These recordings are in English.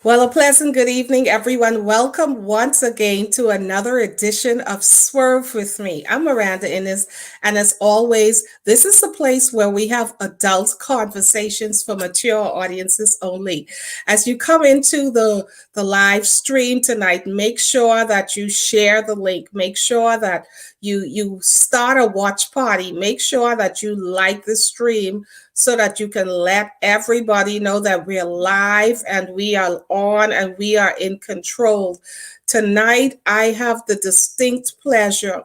Well, a pleasant good evening, everyone. Welcome once again to another edition of Swerve with me. I'm Miranda Innes, and as always, this is a place where we have adult conversations for mature audiences only. As you come into the live stream tonight, make sure that you share the link. Make sure that you start a watch party. Make sure that you like the stream so that you can let everybody know that we're live and we are on and we are in control. Tonight, I have the distinct pleasure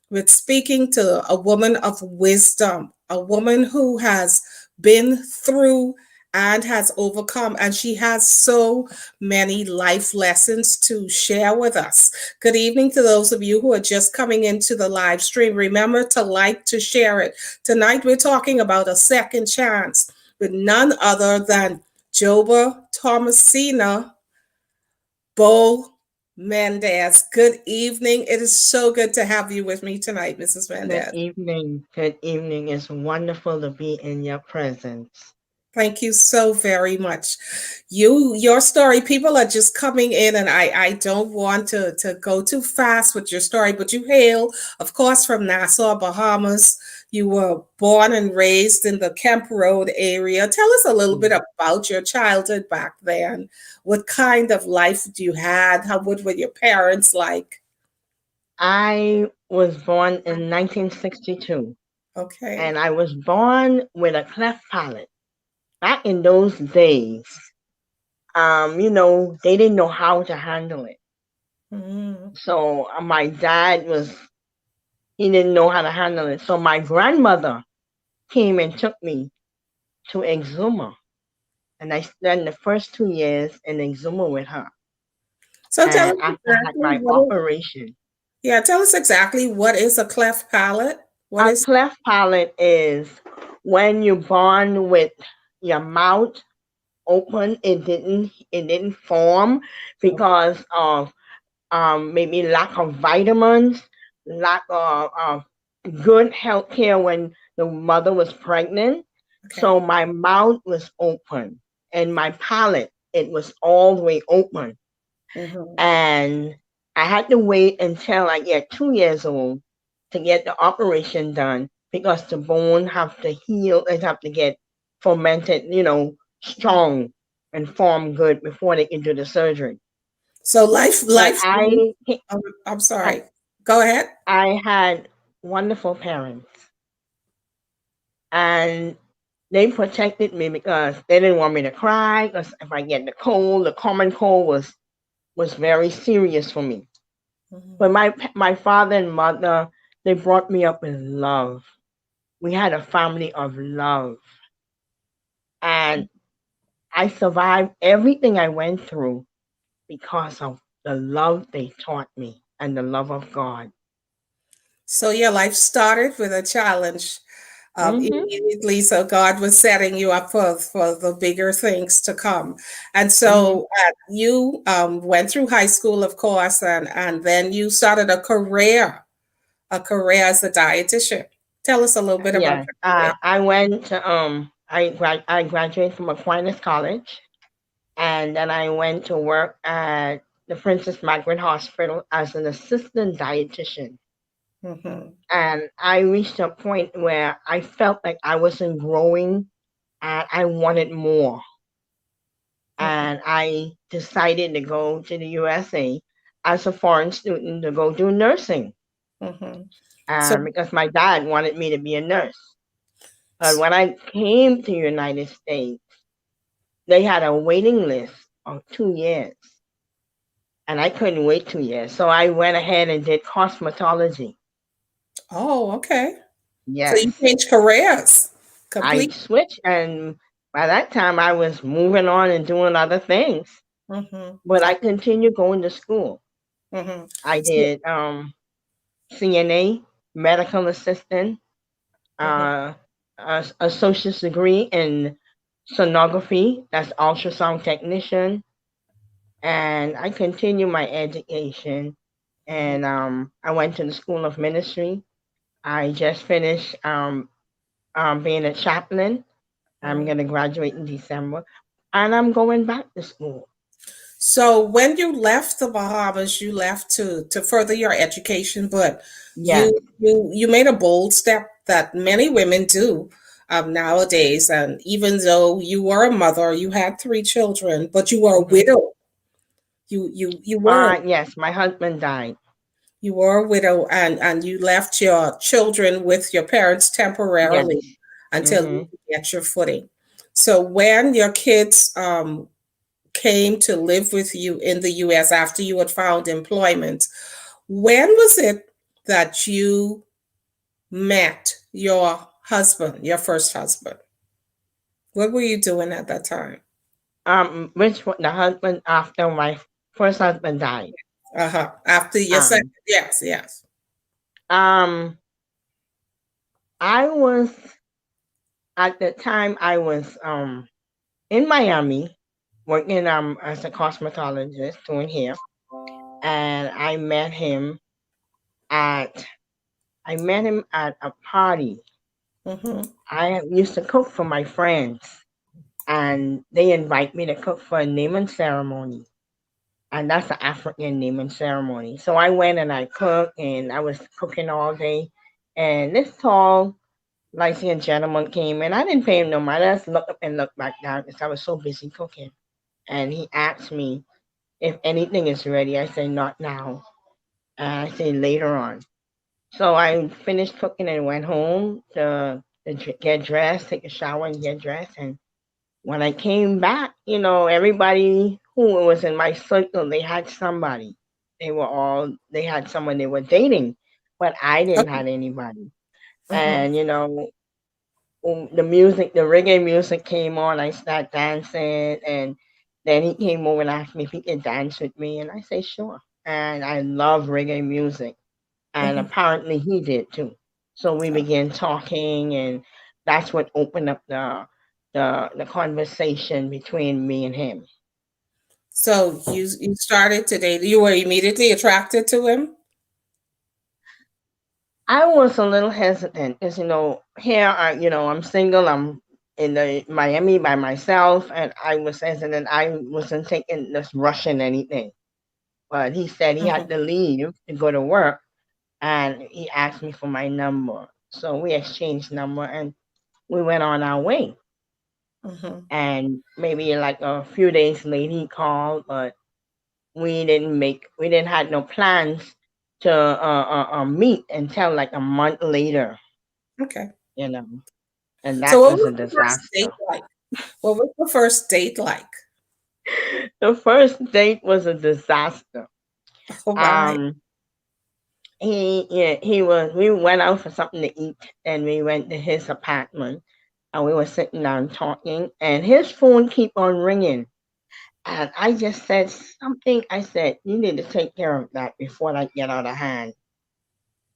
with speaking to a woman of wisdom, a woman who has been through and has overcome, and she has so many life lessons to share with us. Good evening to those of you who are just coming into the live stream. Remember to like, to share it. Tonight, we're talking about a second chance with none other than Joba Thomascina, Bo Mendez. Good evening. It is so good to have you with me tonight, Mrs. Good Mendez. evening. Good evening. It's wonderful to be in your presence. Thank you so very much. Your story, people are just coming in, and I don't want to go too fast with your story, but you hail, of course, from Nassau, Bahamas. You were born and raised in the Kemp Road area. Tell us a little bit Mm. about your childhood back then. What kind of life do you had? What were your parents like? I was born in 1962, Okay. and I was born with a cleft palate. Back in those days, they didn't know how to handle it. Mm, So my dad he didn't know how to handle it. So my grandmother came and took me to Exuma, and I spent the first 2 years in Exuma with her. so tell And us after I had exactly my what is, operation, yeah, tell us exactly what is a cleft palate. What a is cleft palate is when you're born with your mouth open. It didn't form because of maybe lack of vitamins, lack of good health care when the mother was pregnant. okay. So my mouth was open and my palate, it was all the way open. Hmm. And I had to wait until I get 2 years old to get the operation done because the bone have to heal and have to get fermented, strong and form good before they can do the surgery. So life, But life. I'm I, sorry. Go ahead. I had wonderful parents, and they protected me because they didn't want me to cry. Because if I get the common cold was very serious for me. Mhm. But my father and mother, they brought me up with love. We had a family of love, and I survived everything I went through because of the love they taught me and the love of God. So your life started with a challenge Hmm. immediately. So God was setting you up for the bigger things to come. And Hmm. so you went through high school, of course, and then you started a career as a dietitian. Tell us a little bit about Yeah, your career. I went to I graduated from Aquinas College, and then I went to work at the Princess Margaret Hospital as an assistant dietitian. Hmm. And I reached a point where I felt like I wasn't growing and I wanted more. Hmm. And I decided to go to the USA as a foreign student to go do nursing. Hmm. So, And because my dad wanted me to be a nurse. But when I came to the United States, they had a waiting list of 2 years. And I couldn't wait 2 years. So I went ahead and did cosmetology. oh, okay. So you Yes. changed careers I completely. switched, and by that time I was moving on and doing other things. Hmm. But I continued going to school. Hmm. I did CNA, medical assistant, uh, a associate's degree in sonography, that's ultrasound technician, and I continued my education. And I went to the School of Ministry. I just finished being a chaplain. I'm hmm. going to graduate in December, and I'm going back to school. So when you left the Bahamas, you left to further your education, but Yes. you made a bold step that many women do nowadays. And even though you were a mother, you had three children, but you were a Hmm. widow. You were Yes, my husband died. a widow, and you left your children with your parents Yes. temporarily until Hmm. you could get your footing. So when your kids came to live with you in the US after you had found employment, when was it that you met your husband, your first husband? What were you doing at that time? Which the husband after my first husband died. Uh-huh. After your second, Um, yes, yes. um, I was at the time I was in Miami working as a cosmetologist doing hair, and at I met him at a party. Mm-hmm. I used to cook for my friends, and they invite me to cook for a naming ceremony, and that's the African naming ceremony. So I went and I cooked, and I was cooking all day, and this tall, light-skinned gentleman came, and I didn't pay him no mind. I just looked up and looked back down because I was so busy cooking, and he asked me if anything is ready. I say not now, and I say later on. So I finished cooking and went home to get dressed, take a shower, and get dressed. And when I came back, everybody who was in my circle, they had somebody. They had someone they were dating, but I didn't have anybody. Mm-hmm. And, the music, the reggae music came on. I started dancing. And then he came over and asked me if he could dance with me. And I say, sure. And I love reggae music, and Mm-hmm. apparently he did too. So we began talking, and that's what opened up the conversation between me and him. So you started today. You were immediately attracted to him? I was a little hesitant because here I'm single. I'm in the Miami by myself, and I was hesitant. I wasn't taking this rushing anything. But he said he Mm-hmm. had to leave to go to work, and he asked me for my number. So we exchanged number, and we went on our way. Mm-hmm. And maybe like a few days later he called, but we didn't have no plans to meet until like a month later, Okay. you know, and So that what was a was the first date disaster. like? What was the first date like? The first date was a disaster. Oh my. Um, he was. We went out for something to eat, and we went to his apartment, and we were sitting down talking, and his phone keep on ringing. And I just said something. I said, you need to take care of that before that get out of hand.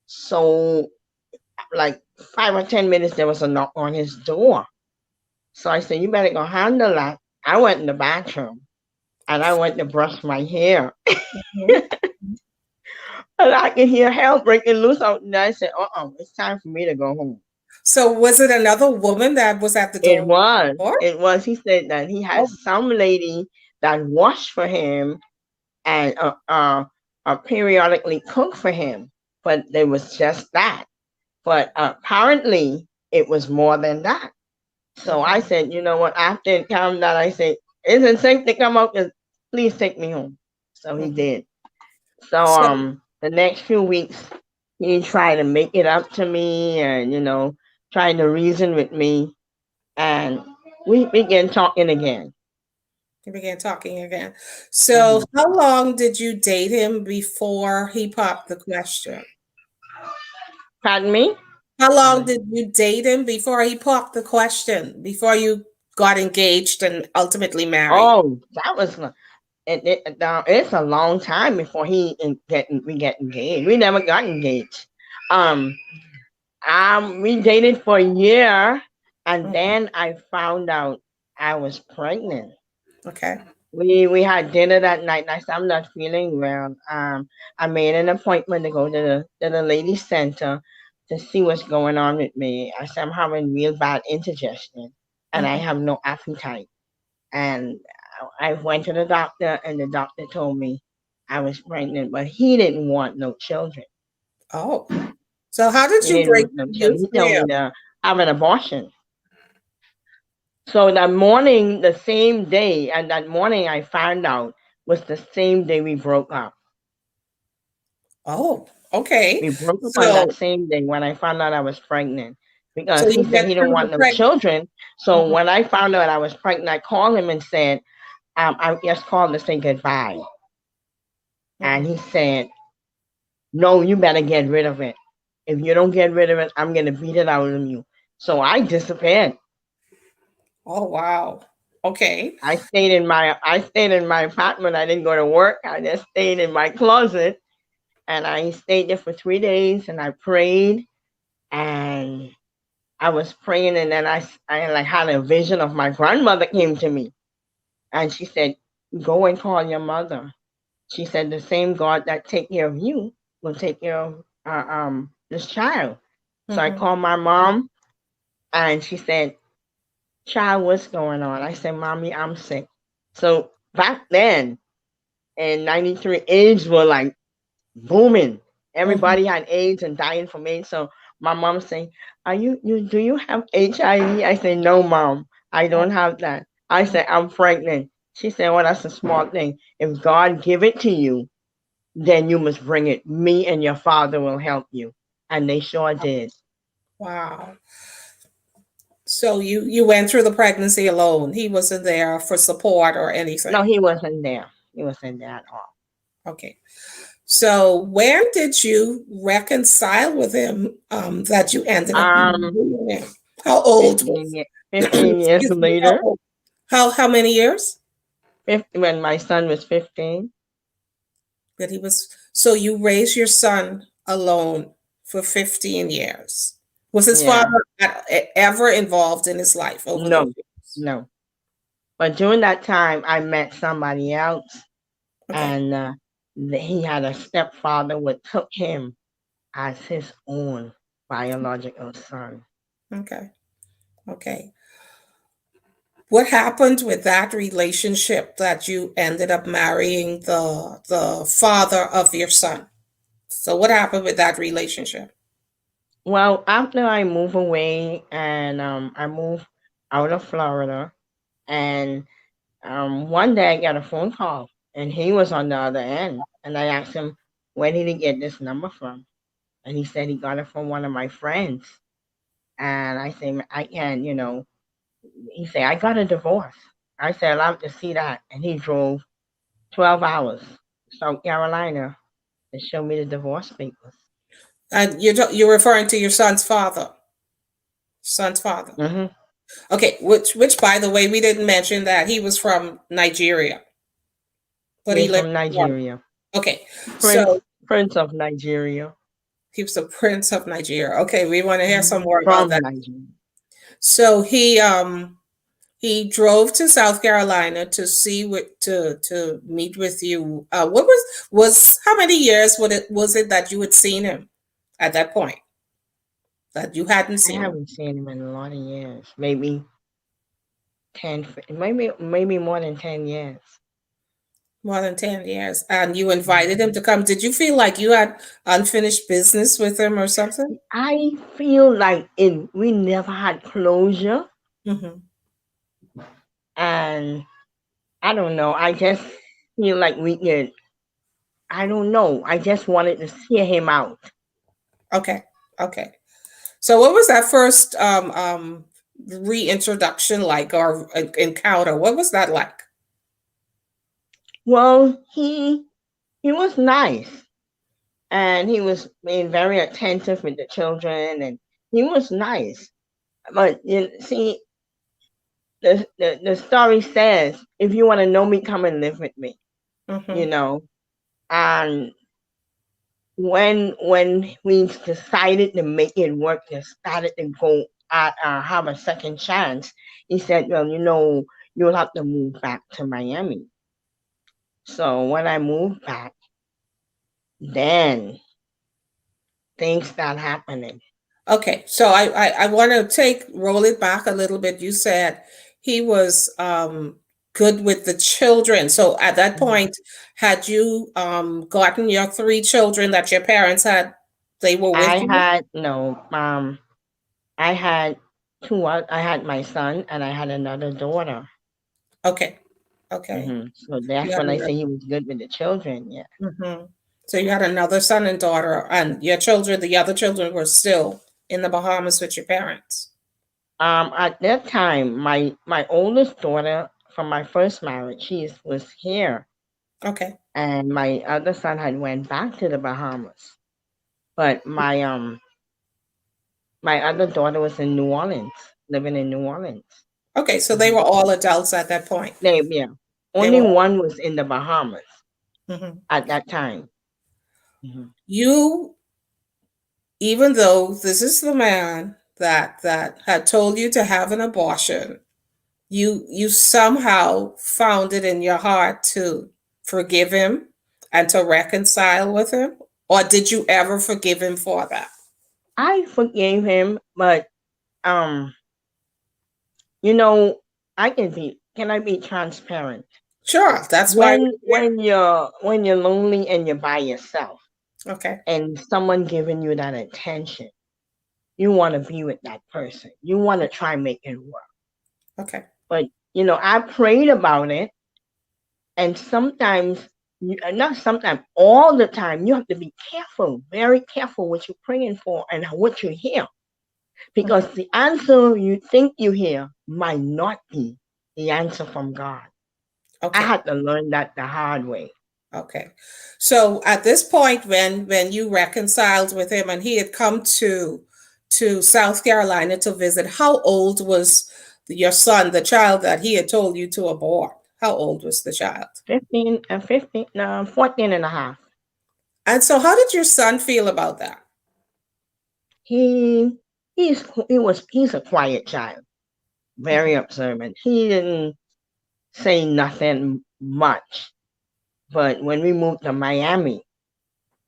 So, like 5 or 10 minutes, there was a knock on his door. So I said, you better go handle that. I went in the bathroom and I went to brush my hair. Mhm. And I could hear hell breaking loose out there. I said, it's time for me to go home. So was it another woman that was at the It door? was. It was. He said that he had Oh, some lady that washed for him and periodically cooked for him. But there was just that. But apparently, it was more than that. So I mhm, said, you know what? After it calmed down, I said, is it safe to come out? Please take me home. So he mhm. did. So So the next few weeks, he tried to make it up to me, and trying to reason with me, and we began talking again. you began talking again. So Hmm. how long did you date him before he popped the question? Pardon me. How long did you date him before he popped the question? Before you got engaged and ultimately married? Oh, that was it's a long time before we get engaged. We never got engaged. Um, we dated for a year, and Mhm. then I found out I was pregnant. Okay. We had dinner that night, and I said I'm not feeling well. I made an appointment to go to the ladies' center to see what's going on with me. I said I'm having real bad indigestion, and I Mhm. have no appetite. And I went to the doctor, and the doctor told me I was pregnant, but he didn't want no children. Oh, so how did He you didn't break want no the children. news He to told me him? to have an abortion. So that morning, the same day, and that morning I found out was the same day we broke up. Oh, okay. We broke up on that So, same day when I found out I was pregnant so because he you said went he didn't through the want no pregnancy. children. So when I found out I was pregnant, I called him and said, I just called to say goodbye. And he said, no, you better get rid of it. If you don't get rid of it, I'm going to beat it out of you. So I disappeared. Oh, wow. Okay. I stayed in my apartment. I didn't go to work. I just stayed in my closet, and I stayed there for 3 days, and I prayed, and I was praying, and then I like had a vision of my grandmother came to me, and she said, "Go and call your mother." She said, "The same God that take care of you will take care of this child." So I Mm-hmm. called my mom, and she said, "Child, what's going on?" I said, "Mommy, I'm sick." So back then in '93, AIDS were like booming. Mm-hmm. Everybody had AIDS and dying from AIDS. So my mom saying, "Are you do you have HIV?" I said, "No, mom, I don't have that." I said, "I'm pregnant." She said, "Well, that's a small thing. If God give it to you, then you must bring it. Me and your father will help you." And they sure did. Wow. So you went through the pregnancy alone. He wasn't there for support or No, anything. he wasn't there. He wasn't there at all. Okay. So when did you reconcile with him that you ended up Um, marrying him? How old was 15 years excuse me, how later, old? How many years? when my son was 15. That he was so you raised your son alone for 15 years. Was his Yeah, father ever involved in his life over those no, years? no. But during that time, I met somebody else, Okay. and he had a stepfather who took him as his own biological son. Okay. Okay. What happened with that relationship that you ended up marrying the father of your son? So what happened with that relationship? Well, after I moved away, and I moved out of Florida, and one day I got a phone call, and he was on the other end, and I asked him, "Where did he get this number from?" And he said he got it from one of my friends. And I said, I can, he said, "I got a divorce." I said, "I'd love to see that." And he drove 12 hours to South Carolina to show me the divorce papers. And you're referring to your son's father. Son's father. Hmm. Okay, which by the way, we didn't mention that he was from Nigeria, but he He's lived from in Florida. Nigeria. Okay, Prince, so Prince of Nigeria. he was the prince of Nigeria. Okay, we want to hear some more about From that. Nigeria. So he drove to South Carolina to see what to meet with you. What was how many years was it that you had seen him at that point that you hadn't I seen him? haven't seen him in a lot of years. Maybe 10, maybe more than 10 years. More than 10 years. And you invited him to come. Did you feel like you had unfinished business with him or something? I feel like we never had closure, Hmm. and I don't know. I just feel like we could. I don't know. I just wanted to hear him out. Okay. Okay. So what was that first reintroduction like or encounter? What was that like? Well, he was nice, and he was being very attentive with the children, and he was nice. But you see, the story says, if you want to know me, come and live with me. You Hmm. know, and when we decided to make it work and started to go have a second chance, he said, "Well, you'll have to move back to Miami." So when I moved back, then things start happening. Okay. So I want to roll it back a little bit. You said he was good with the children. So at that point, had you gotten your three children that your parents had? They were with I you? had no I had I had my son and I had another daughter. Okay. Okay. So You that's had when I another, say he was good with the children. Yeah. so you had another son and daughter, and your children, the other children were still in the Bahamas with your parents. At that time, my oldest daughter from my first marriage, was here, Okay. and my other son had went back to the Bahamas. But my other daughter was in New Orleans, living in New Orleans. Okay. So they hmm were all adults at that point. Yeah, They only were all. one was in the Bahamas Mhm. at that time. hmm You, even though this is the man that had told you to have an abortion, you somehow found it in your heart to forgive him and to reconcile with him, or did you ever forgive him for that? I forgave him, but um, you know, can I be transparent? Sure, that's why we're here. When you're lonely and you're by yourself Okay. and someone giving you that attention, you want to be with that person. You want to try make it work. Okay. But I prayed about it, and sometimes, not sometimes, all the time, you have to be careful, very careful what you're praying for and what you hear, Mhm. because the answer you think you hear might not be the answer from God. I Okay. had to learn that the hard way. Okay. So at this point, when you reconciled with him and he had come to South Carolina to visit, how old was your son, the child that he had told you to abort? How old was the child? 15, no, 14 and a half. And so how did your son feel about that? He he's a quiet child, Mhm. very observant. He didn't say nothing much, but when we moved to Miami, it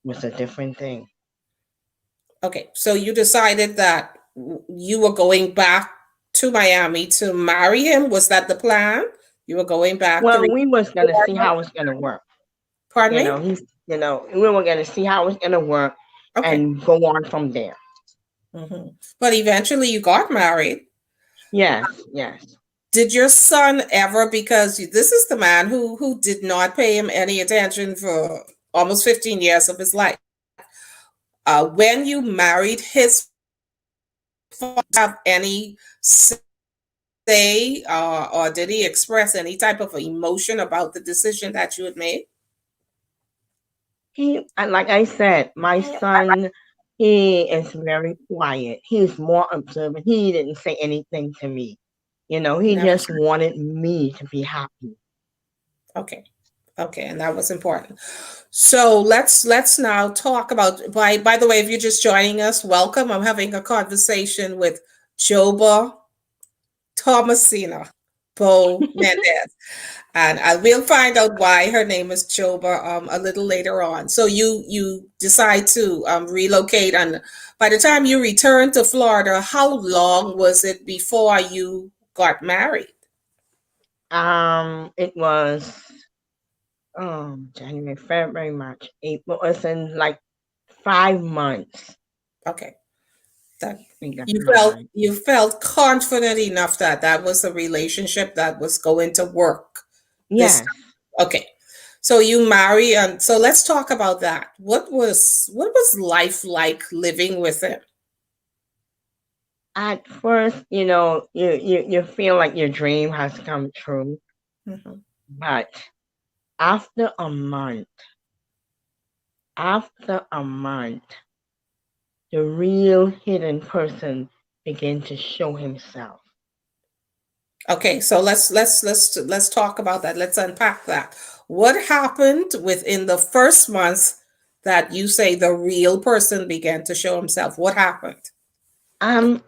was a different thing. Okay, so you decided that you were going back to Miami to marry him. Was that the plan? You were going back to Well, we was gonna restore see him? how it's gonna work. Pardon me? We were gonna see how it's gonna work Okay. and go on from there. But eventually you got married. Yes, yes. Did your son ever, because this is the man who did not pay him any attention for almost 15 years of his life. When you married his father, have any say, or did he express any type of emotion about the decision that you had made? Like I said, my son, he is very quiet. He's more observant. He didn't say anything to me. He Never just said. wanted me to be happy. Okay. Okay, and that was important. So let's now talk about, by the way, if you're just joining us, welcome. I'm having a conversation with Joba, Thomascina, Bo Mendez. And I will find out why her name is Joba a little later on. So you decide to relocate, and by the time you returned to Florida, how long was it before you got married? It was January, February, March, April. It was in like 5 months Okay, that we got you felt married. you felt confident enough that that was a relationship that was going to work. This Yes. Okay. So you marry, and so let's talk about that. What was life like living with him? At first, you feel like your dream has come true, Mhm. but after a month, after a month, the real hidden person began to show himself. Okay, so let's talk about that. Let's unpack that. What happened within the first month that you say the real person began to show himself? What happened? Um,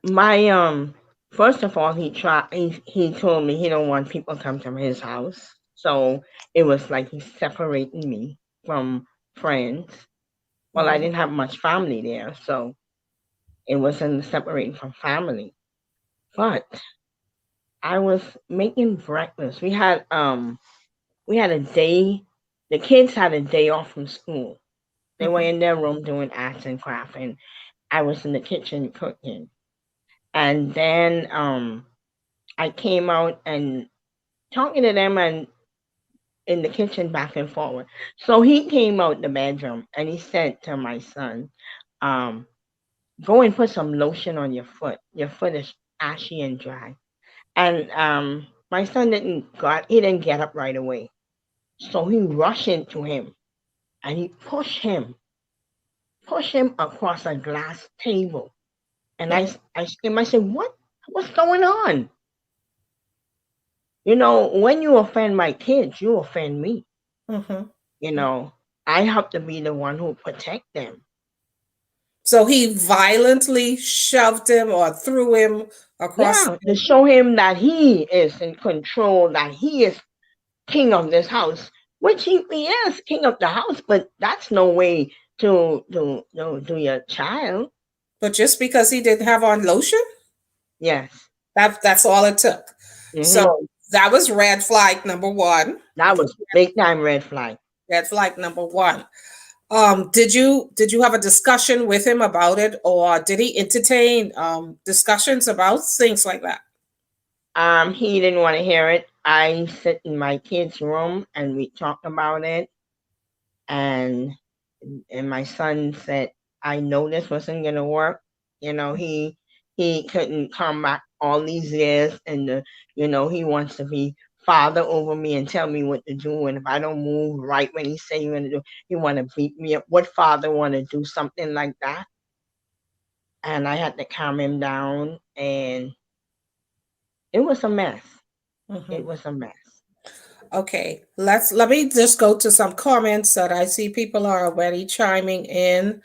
my first of all, he told me he don't want people to come to his house, so it was like he's separating me from friends. Well, I Mhm. didn't have much family there, so it wasn't separating from family. But I was making breakfast. We had a day. The kids had a day off from school. They were Mhm. in their room doing arts and craft, and I was in the kitchen cooking. And then I came out and talking to them and in the kitchen back and forward. So he came out the bedroom and he said to my son, um, "Go and put some lotion on your foot. Your foot is ashy and dry." And my son he didn't get up right away. So he rushed into him and he pushed him across a glass table. And Mhm. I screamed, I said, what's going on? When you offend my kids, you offend me. Mhm. You know, I have to be the one who protect them. So he violently shoved him or threw him across Yeah, to show him that he is in control, that he is king of this house, which he is king of the house, but that's no way to do your child. but just because he didn't have on lotion, Yes. that's all it took. So Hmm. that was red flag number one. That was big time red flag. Red flag number one. Did you have a discussion with him about it, or did he entertain discussions about things like that? He didn't want to hear it. I sit in my kid's room and we talked about it, and my son said, "I know this wasn't gonna work." He couldn't come back all these years, and he wants to be father over me and tell me what to do. And if I don't move right when he say he's gonna do, he want to beat me up. What father want to do something like that? And I had to calm him down, and it was a mess. It Mhm. was a mess. Okay, let me just go to some comments that I see people are already chiming in.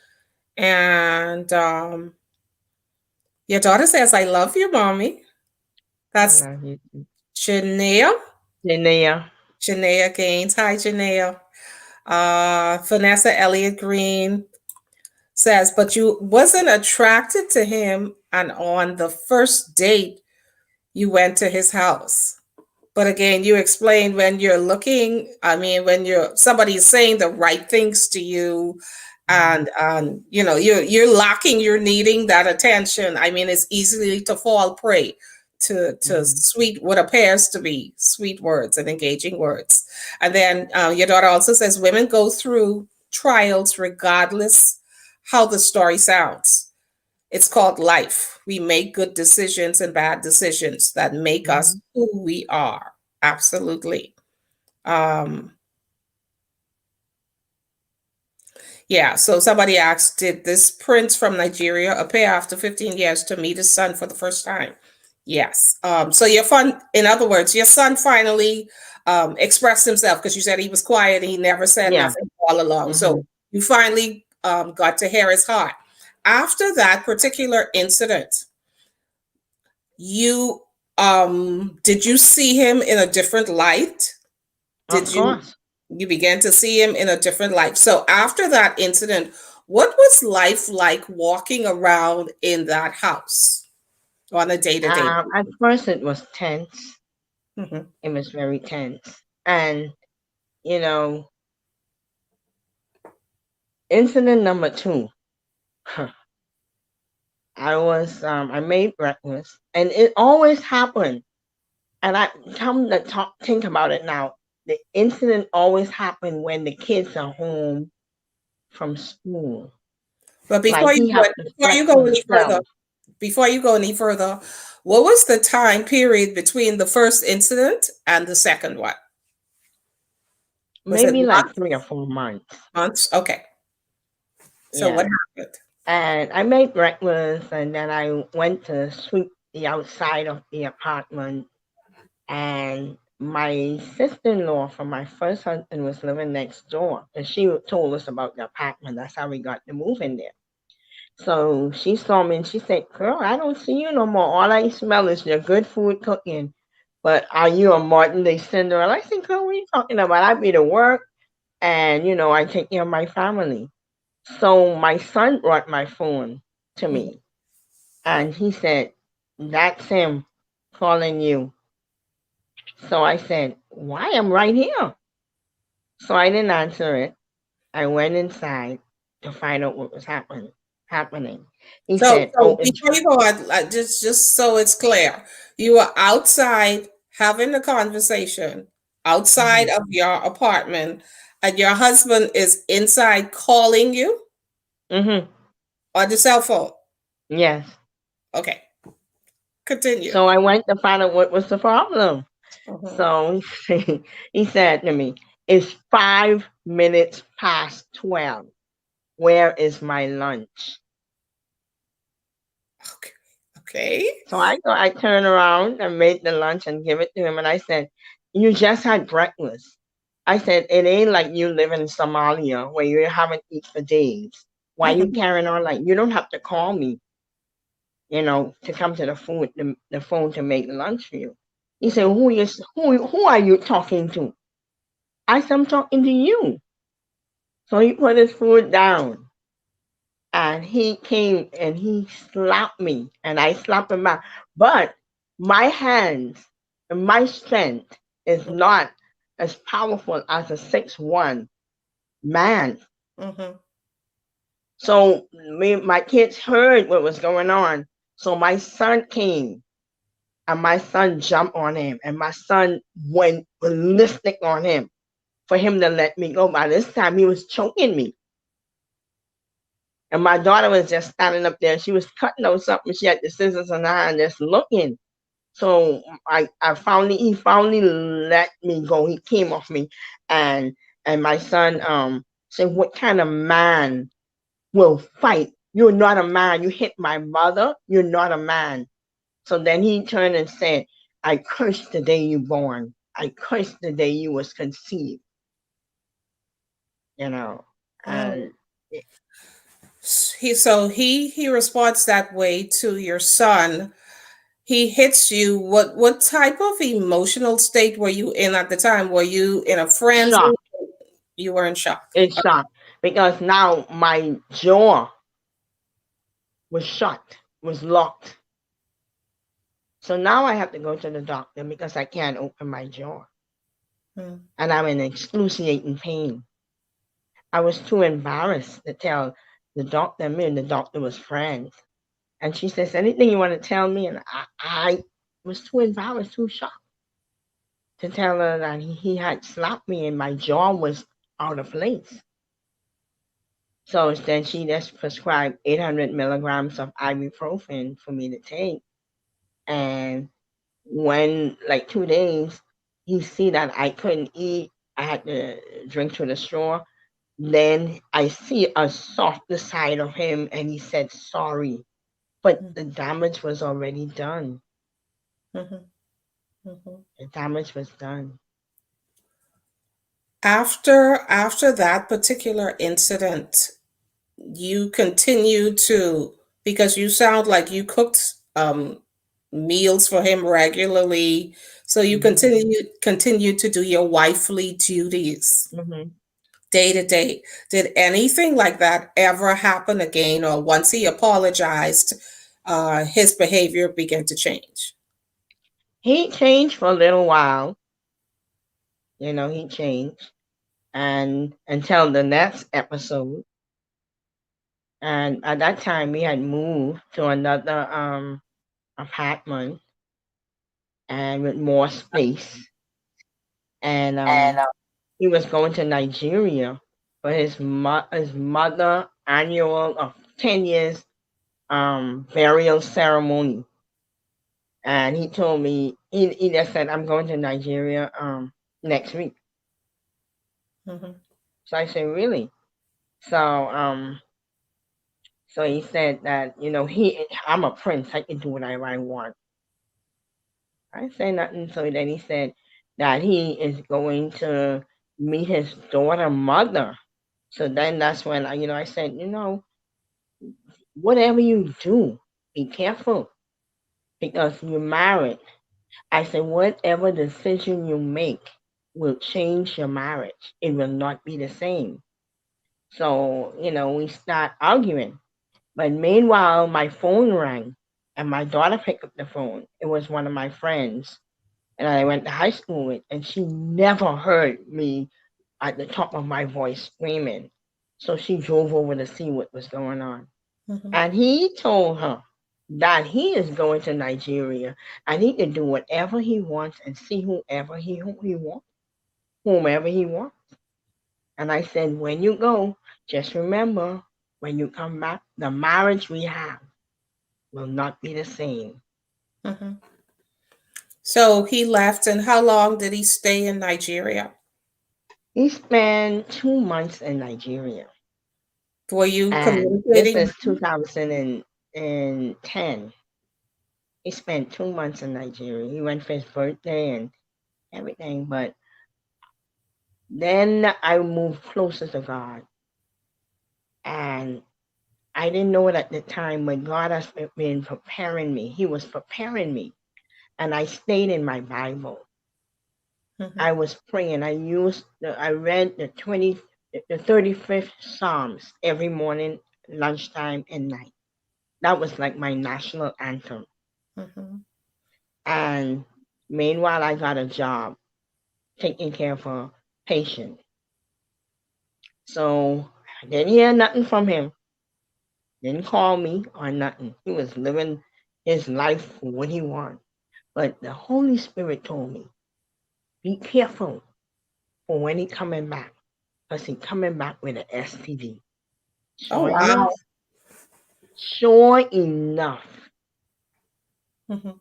And your daughter says, "I love you, mommy." I That's love you, Janelle. Linnea. Janelle Gaines. Hi, Janelle. Vanessa Elliott Green says, "But you wasn't attracted to him, and on the first date, you went to his house." But again, you explained when you're looking, I mean, when somebody's saying the right things to you, Mhm. and you're lacking, you're needing that attention. I mean, it's easily to fall prey to Mhm. sweet, what appears to be sweet words and engaging words. And then your daughter also says women go through trials regardless how the story sounds. It's called life. We make good decisions and bad decisions that make us Mhm. who we are. Absolutely. Um, yeah. So somebody asked, did this prince from Nigeria appear after 15 years to meet his son for the first time? Yes. So in other words, your son finally expressed himself, because you said he was quiet and he never said Yeah. nothing all along. So Mhm. you finally got to hear his heart. After that particular incident, you did you see him in a different light? Of Did course. you began to see him in a different light? So after that incident, what was life like walking around in that house on a day-to-day? At first, it was tense. Mhm. It was very tense, and you know, incident number two. I made breakfast, and it always happened. And I come to think about it now. The incident always happened when the kids are home from school. But Like he have to flex himself. before you go any further, what was the time period between the first incident and the second one? Was it Maybe like 3 or 4 months. months? Okay. So what Yeah. happened? And I made breakfast, and then I went to sweep the outside of the apartment. And my sister-in-law from my first husband was living next door, and she told us about the apartment. That's how we got to move in there. So she saw me and she said, "Girl, I don't see you no more. All I smell is your good food cooking. But are you a Martin Day Cinderella?" I said, "Girl, what are you talking about? I be to work, and I take care of my family." So my son brought my phone to Mhm. me, and he said, "That's him calling you." So I said, why? I'm right here. So I didn't answer it. I went inside to find out what was happening. He So, said, so oh, it's before you go on, just so it's clear, you were outside having a conversation outside hmm of your apartment, and your husband is inside calling you hmm on the cell phone. yes. Okay, continue. So I went to find out what was the problem. Mhm. So he said to me, it's 5 minutes past 12. Where is my lunch? Okay. Okay. So I turned around and made the lunch and give it to him. And I said, you just had breakfast. I said, it ain't like you live in Somalia where you haven't eaten for days. Why you Mhm. carrying on like you don't have to call me, to come to the phone to make lunch for you. He said, Mhm. who are you talking to? I said, I'm talking to you. So he put his food down and he came and he slapped me and I slapped him back. But my hands and my strength is not as powerful as a 6'1" man. Mhm. So my kids heard what was going on. So my son came and my son jumped on him and my son went ballistic on him for him to let me go. By this time he was choking me. And my daughter was just standing up there. She was cutting on something. She had the scissors in her hand, just looking. So he finally let me go. He came off me, and my son said, "What kind of man will fight? You're not a man. You hit my mother. You're not a man." So then he turned and said, "I cursed the day you born. I cursed the day you was conceived." You know, Mm. and He responds that way to your son. He hits you. What type of emotional state were you in at the time? Were you in a frenzy? shock. You were in shock. It's shock because now my jaw was shut, was locked. So now I have to go to the doctor because I can't open my jaw. Mm. And I'm in excruciating pain. I was too embarrassed to tell the doctor. Me and the doctor was friends. And she says, anything you want to tell me? And I was too embarrassed, too shocked to tell her that he had slapped me and my jaw was out of place. So then she just prescribed 800 milligrams of ibuprofen for me to take. And when, like 2 days, he see that I couldn't eat, I had to drink through the straw. Then I see a softer side of him, and he said sorry, but Mm. the damage was already done. Mhm. Mhm. The damage was done. After that particular incident, you continue to, because you sound like you cooked meals for him regularly, so you hmm continue to do your wifely duties hmm day to day. Did anything like that ever happen again, or once he apologized, his behavior began to change? He changed for a little while. He changed, and until the next episode. And at that time, we had moved to another apartment and with more space. And he was going to Nigeria for his mother annual of 10 years burial ceremony. And he told me he just said, I'm going to Nigeria next week. Mhm. So I said, really? So he said that I'm a prince. I can do whatever I want. I say nothing. So then he said that he is going to meet his daughter mother. So then that's when I said, whatever you do, be careful because you're married. I said, whatever decision you make will change your marriage. It will not be the same. So, we start arguing. But meanwhile, my phone rang and my daughter picked up the phone. It was one of my friends. and I went to high school with, and she never heard me at the top of my voice screaming. So she drove over to see what was going on. Mhm. And he told her that he is going to Nigeria and he can do whatever he wants and see he wants, whomever he wants. And I said, when you go, just remember, when you come back, the marriage we have will not be the same. Mhm. So he left, and how long did he stay in Nigeria? He spent 2 months in Nigeria. Were you And this communicating is with him? 2010. He spent 2 months in Nigeria. He went for his birthday and everything. But then I moved closer to God. And I didn't know it at the time, but God has been preparing me. He was preparing me. And I stayed in my Bible. Mhm. I was praying. I read the 35th Psalms every morning, lunchtime, and night. That was like my national anthem. Mhm. And meanwhile, I got a job taking care of a patient. So I didn't hear nothing from him. Didn't call me or nothing. He was living his life for what he wanted. But the Holy Spirit told me, be careful for when he coming back. Because he coming back with an STD. Oh, Sure enough, wow. sure enough. Mhm.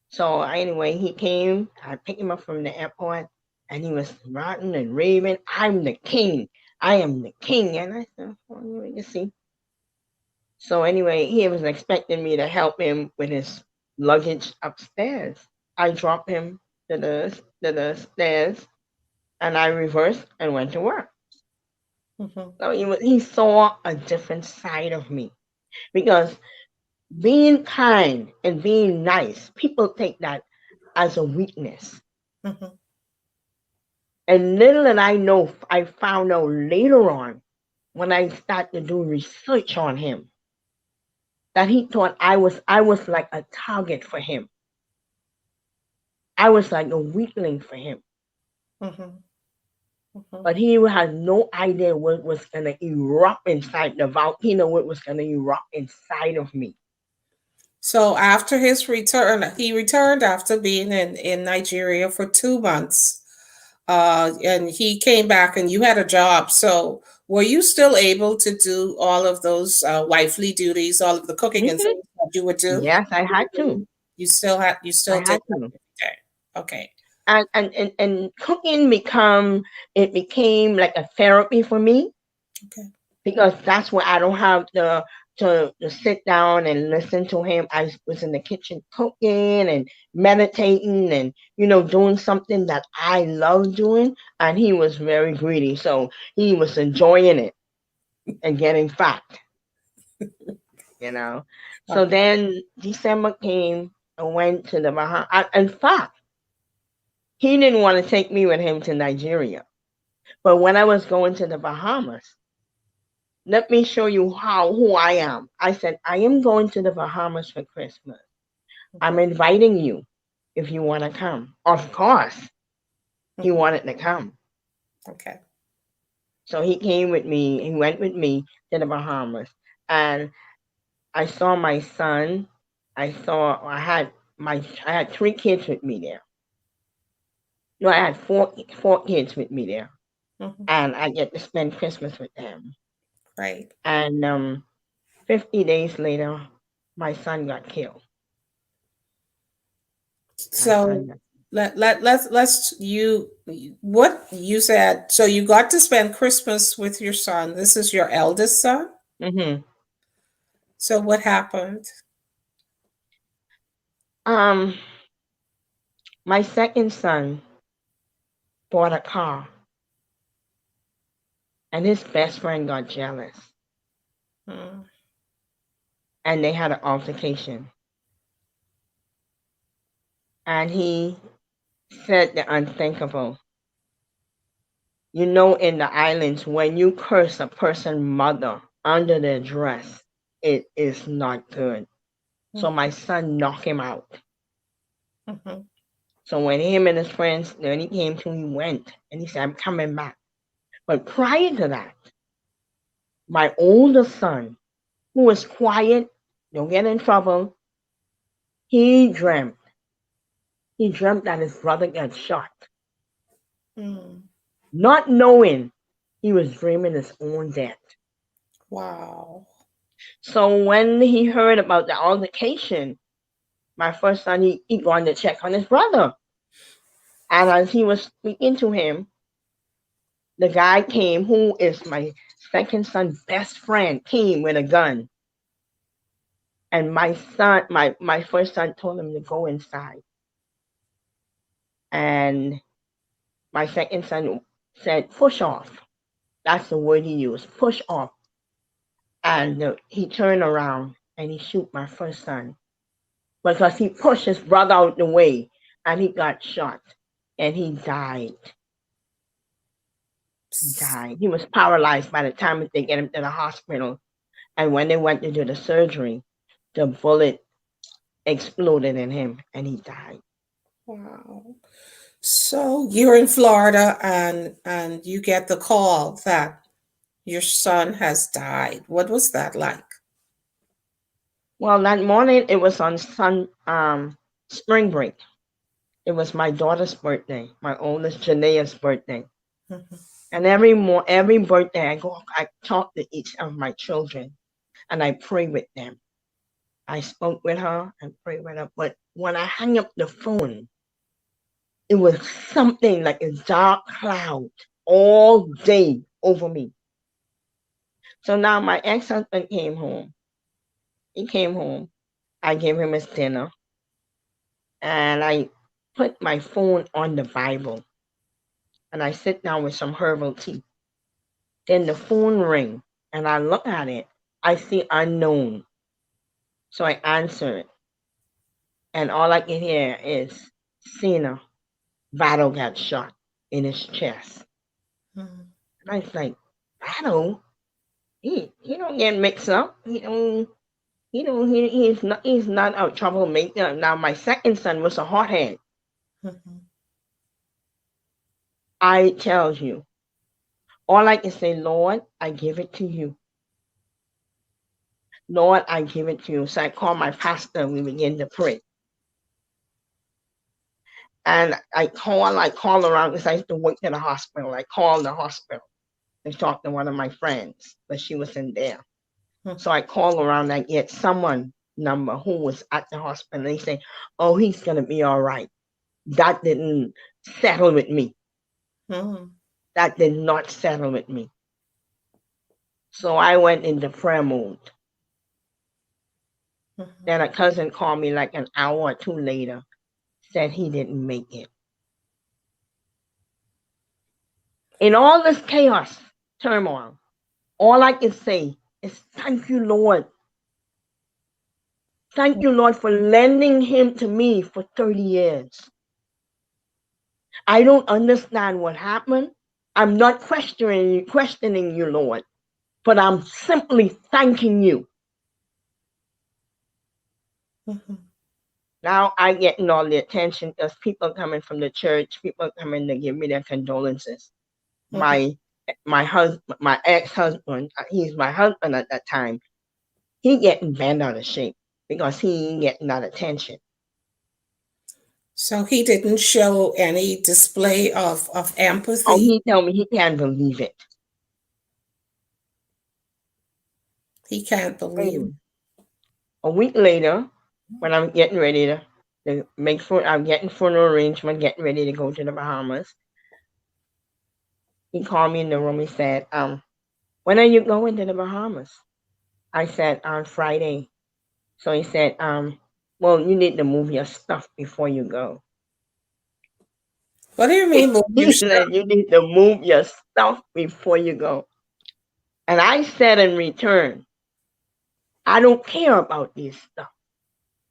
So anyway, he came. I picked him up from the airport, and he was ranting and raving. I'm the king. I am the king. And I said, well, you see. So anyway, he was expecting me to help him with his luggage upstairs. I dropped him to the stairs, and I reversed and went to work. Mhm. So he saw a different side of me because being kind and being nice, people take that as a weakness. Mhm. And little did I know, I found out later on when I started to do research on him that he thought I was like a target for him. I was like a weakling for him. Mhm. Mhm. But he had no idea what was gonna erupt inside the volcano, what was gonna erupt inside of me. So after his return, he returned after being in Nigeria for 2 months. And he came back and you had a job. So were you still able to do all of those wifely duties, all of the cooking and Hmm. things that you would do? Yes, I had to. You I still did had that to. every day. Okay. And cooking became like a therapy for me Okay. because that's where I don't have to sit down and listen to him. I was in the kitchen cooking and meditating and doing something that I love doing, and he was very greedy, so he was enjoying it and getting fat, you know. So Okay. then December came. I went to the Bahamas. In fact, he didn't want to take me with him to Nigeria, but when I was going to the Bahamas, let me show you who I am. I said, I am going to the Bahamas for Christmas. I'm Mhm. inviting you if you want to come. Of course, he Mhm. wanted to come. Okay. So he came with me. He went with me to the Bahamas. And I saw my son. I had 3 kids with me there. No, I had four kids with me there. Mhm. And I get to spend Christmas with them. Right. And 50 days later, my son got killed. My So son got let's you what you said. So you got to spend Christmas with your son. This is your eldest son. hmm So what happened? Um, my second son bought a car, and his best friend got jealous, Mm. and they had an altercation. And he said the unthinkable. In the islands, when you curse a person's mother under their dress, it is not good. So Mhm. my son knocked him out. Mhm. So when him and his friends, when he came to, he went and he said, I'm coming back. But prior to that, my older son, who was quiet, don't get in trouble, he dreamt. He dreamt that his brother got shot. Mm. Not knowing he was dreaming his own death. Wow. So when he heard about the altercation, my first son, he gone to check on his brother. And as he was speaking to him, the guy came, who is my second son's best friend, came with a gun. And my son, my first son told him to go inside. And my second son said, push off. That's the word he used, push off. And he turned around and he shoot my first son because he pushed his brother out the way and he got shot and he died. He died. He was paralyzed by the time they get him to the hospital. And when they went to do the surgery, the bullet exploded in him and he died. Wow. So you're in Florida and you get the call that your son has died. What was that like? Well, that morning it was on spring break. It was my daughter's birthday, my oldest Janae's birthday. Mhm. And every birthday I talk to each of my children and I pray with them. I spoke with her and prayed with her. But when I hung up the phone, it was something like a dark cloud all day over me. So now my ex-husband came home. He came home. I gave him his dinner. And I put my phone on the Bible. And I sit down with some herbal tea. Then the phone ring. And I look at it. I see unknown. So I answer it. And all I can hear is, Cena, Battle got shot in his chest. Mhm. And I was like, Battle? He don't get mixed up. He's not a troublemaker. Now my second son was a hothead. Mhm. I tell you, all I can say, Lord, I give it to you. Lord, I give it to you. So I call my pastor and we begin to pray. And I call around because I used to work at a hospital. I called the hospital and talked to one of my friends, but she wasn't there. Mhm. So I call around and I get someone number who was at the hospital. They say, oh, he's going to be all right. That didn't settle with me. Mhm. That did not settle with me. So I went into prayer mode. Mhm. Then a cousin called me like an hour or two later, said he didn't make it. In all this chaos, turmoil, all I can say is thank you, Lord. Thank you, Lord, for lending him to me for 30 years. I don't understand what happened. I'm not questioning you, Lord, but I'm simply thanking you. Mhm. Now I getting all the attention because people coming from the church, people coming to give me their condolences. Mhm. My ex-husband, he's my husband at that time. He getting bent out of shape because he ain't getting that attention. So he didn't show any display of Oh, empathy. he tell me he can't believe it. He can't believe. Mm. A week later, when I'm getting ready to I'm getting funeral arrangement, getting ready to go to the Bahamas. He called me in the room. He said, when are you going to the Bahamas? I said, on Friday. So he said, well, you need to move your stuff before you go. What do you mean move your He stuff? said, you need to move your stuff before you go. And I said in return, I don't care about this stuff.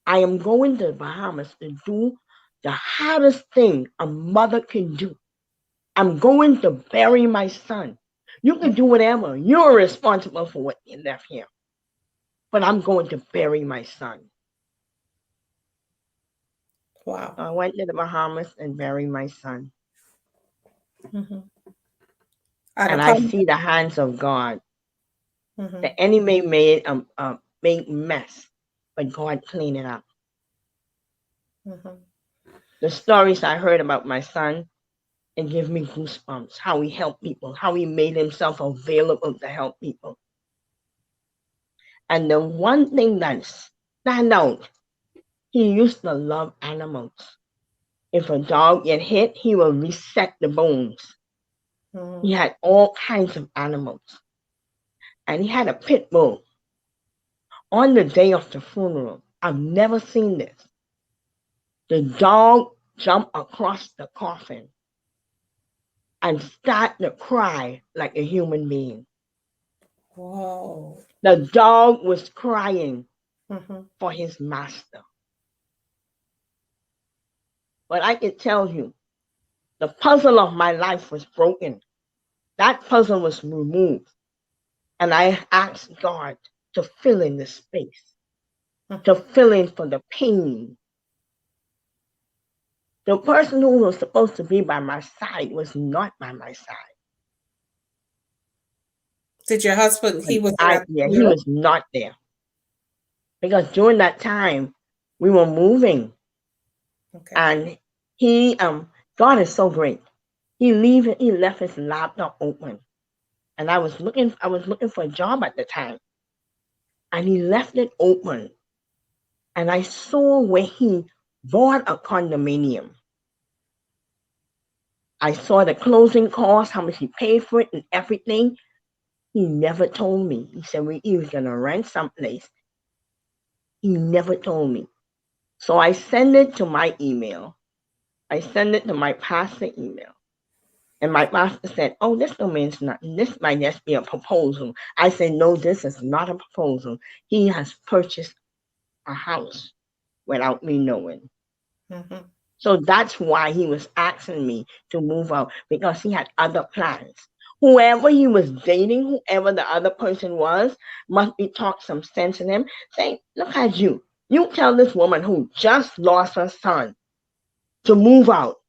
I am going to the Bahamas to do the hardest thing a mother can do. I'm going to bury my son. You can do whatever. You're responsible for what you left here. But I'm going to bury my son. Wow. So I went to the Bahamas and buried my son. Hmm. And And I upon. see the hands of God. Hmm. The enemy made a big mess, but God cleaned it up. Hmm. The stories I heard about my son, it gave me goosebumps. How he helped people, how he made himself available to help people. And the one thing that stand out, he used to love animals. If a dog get hit, he will reset the bones. Hmm. He had all kinds of animals. And he had a pit bull. On the day of the funeral, I've never seen this. The dog jumped across the coffin and started to cry like a human being. Whoa. The dog was crying Hmm. for his master. But I can tell you, the puzzle of my life was broken. That puzzle was removed. And I asked God to fill in the space, to Hmm. fill in for the pain. The person who was supposed to be by my side was not by my side. Did your husband, he was in Yeah, he Europe? was not there. Because during that time we were moving, Okay. and God is so great. He left his laptop open, and I was looking for a job at the time, and he left it open, and I saw where he bought a condominium. I saw the closing costs, how much he paid for it, and everything. He never told me. He said he was gonna rent someplace. He never told me. So I sent it to my email. I sent it to my pastor email. And my pastor said, "Oh, this don't mean nothing. This might just be a proposal." I said, "No, this is not a proposal. He has purchased a house without me knowing." Hmm. So that's why he was asking me to move out, because he had other plans. Whoever he was dating, whoever the other person was, must be talk some sense in him. Say, "Look at you. You tell this woman who just lost her son to move out.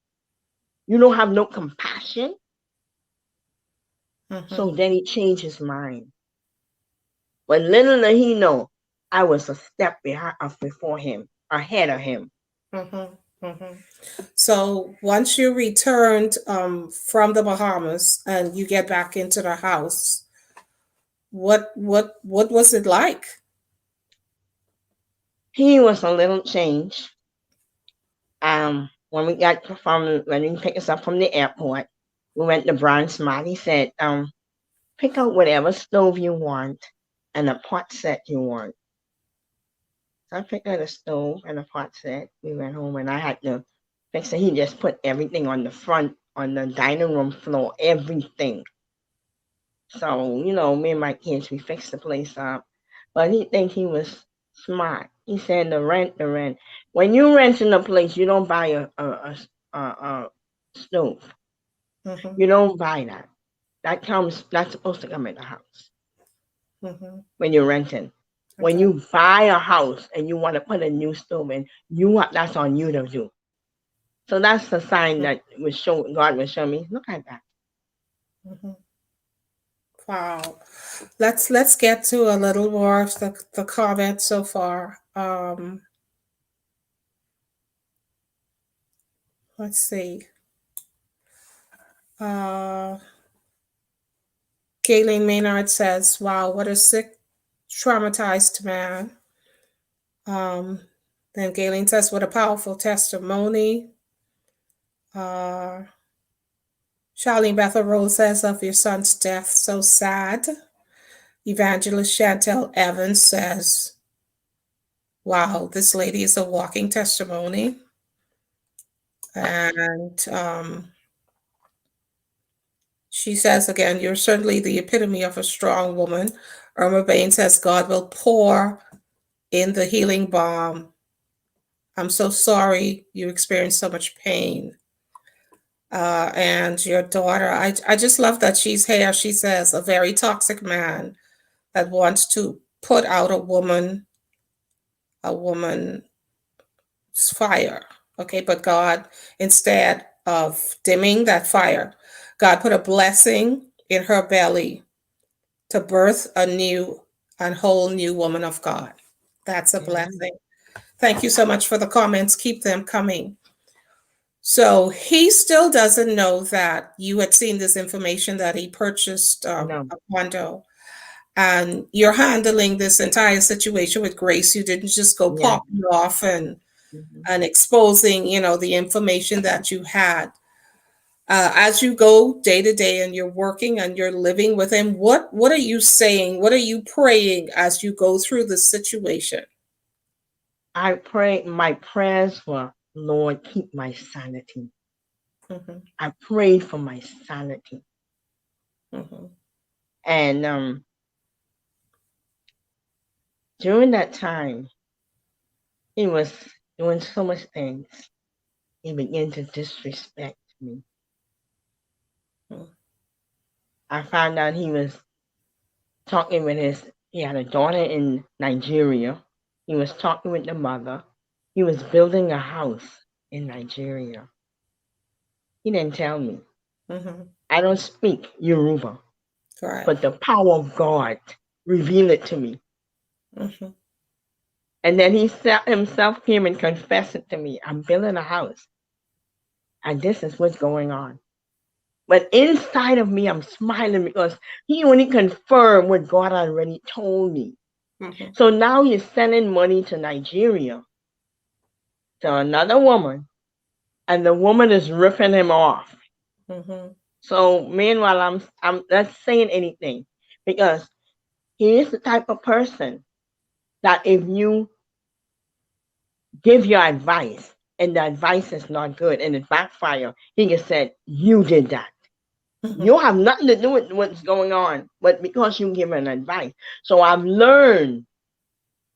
You don't have no compassion." Hmm. So then he changed his mind. But little did he know, I was a step before him, ahead of him. Hmm. Hmm. So once you returned from the Bahamas and you get back into the house, what was it like? He was a little changed. When he picked us up from the airport, we went to Brian Smart. He said, "Pick out whatever stove you want and a pot set you want." So I picked out a stove and a pot set. We went home and I had to fix it. He just put everything on the front, on the dining room floor, everything. So, me and my kids, we fixed the place up. But he think he was smart. He said the rent. When you rent in a place, you don't buy a stove. Hmm. You don't buy that. That's supposed to come in the house Hmm. when you're renting. When Okay. you buy a house and you want to put a new stove in, that's on you to do. So that's the sign that God was showing me. Look at that. Hmm. Wow. Let's get to a little more of the comments so far. Let's see. Uh, Gayleen Maynard says, "Wow, what a sick, traumatized man." Um, then Gayleen says, "What a powerful testimony." Uh, Charlene Bethel Rose says, "Of your son's death, so sad." Evangelist Chantel Evans says, "Wow, this lady is a walking testimony." And she says again, "You're certainly the epitome of a strong woman." Irma Bain says, "God will pour in the healing balm. I'm so sorry you experienced so much pain." And your daughter, I just love that she's here. She says, "A very toxic man that wants to put out a woman's fire." Okay, but God, instead of dimming that fire, God put a blessing in her belly to birth a new and whole new woman of God. That's a Amen. blessing. Thank you so much for the comments. Keep them coming. So he still doesn't know that you had seen this information that he purchased No. a condo, and you're handling this entire situation with grace. You didn't just go Yeah. popping off Hmm. and exposing, the information that you had. As you go day to day and you're working and you're living with him, what are you saying? What are you praying as you go through the situation? I pray, my prayers were, Lord, keep my sanity. Hmm. I prayed for my sanity. Hmm. And during that time, he was doing so much things. He began to disrespect me. I found out he was talking with he had a daughter in Nigeria. He was talking with the mother. He was building a house in Nigeria. He didn't tell me. Hmm. I don't speak Yoruba, Right. but the power of God revealed it to me. Hmm. And then he himself came and confessed it to me. I'm building a house, and this is what's going on. But inside of me, I'm smiling because he only confirmed what God already told me. Hmm. So now he's sending money to Nigeria to another woman, and the woman is ripping him off. Hmm. So meanwhile, I'm not saying anything because he is the type of person that if you give your advice and the advice is not good and it backfire, he can say you did that. Hmm. You have nothing to do with what's going on, but because you give an advice. So I've learned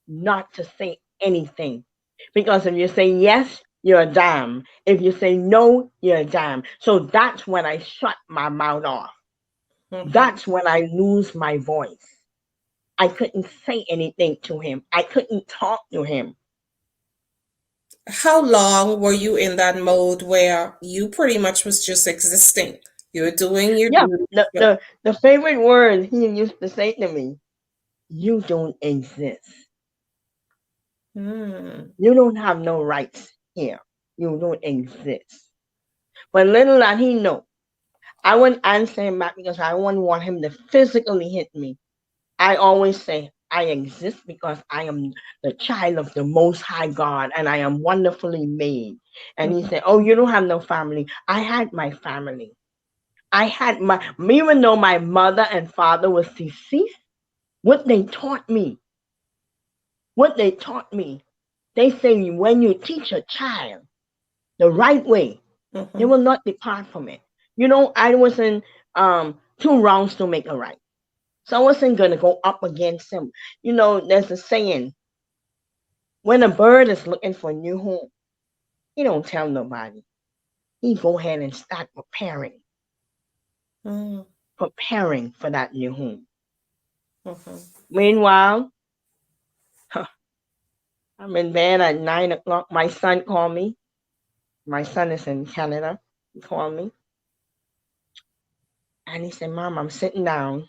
not to say anything. Because if you say yes, you're a damn. If you say no, you're a damn. So that's when I shut my mouth off. Hmm. That's when I lose my voice. I couldn't say anything to him. I couldn't talk to him. How long were you in that mode where you pretty much was just existing? You're doing your Yeah, duty. the favorite word he used to say to me, you don't exist. Mm. You don't have no rights here. You don't exist. But little did he know, I wouldn't answer him back because I wouldn't want him to physically hit me. I always say, I exist because I am the child of the Most High God and I am wonderfully made. And he Mhm. said, oh, you don't have no family. I had my family. I had even though my mother and father was deceased, what they taught me, what they taught me, they say when you teach a child the right way, they Mhm. will not depart from it. You know, I was in two wrongs to make a right. So I wasn't gonna go up against him. You know, there's a saying, when a bird is looking for a new home, he don't tell nobody. He go ahead and start Mm. preparing for that new home. Mhm. Meanwhile, I'm in bed at 9 o'clock. My son called me. My son is in Canada. He called me and he said, Mom, I'm sitting down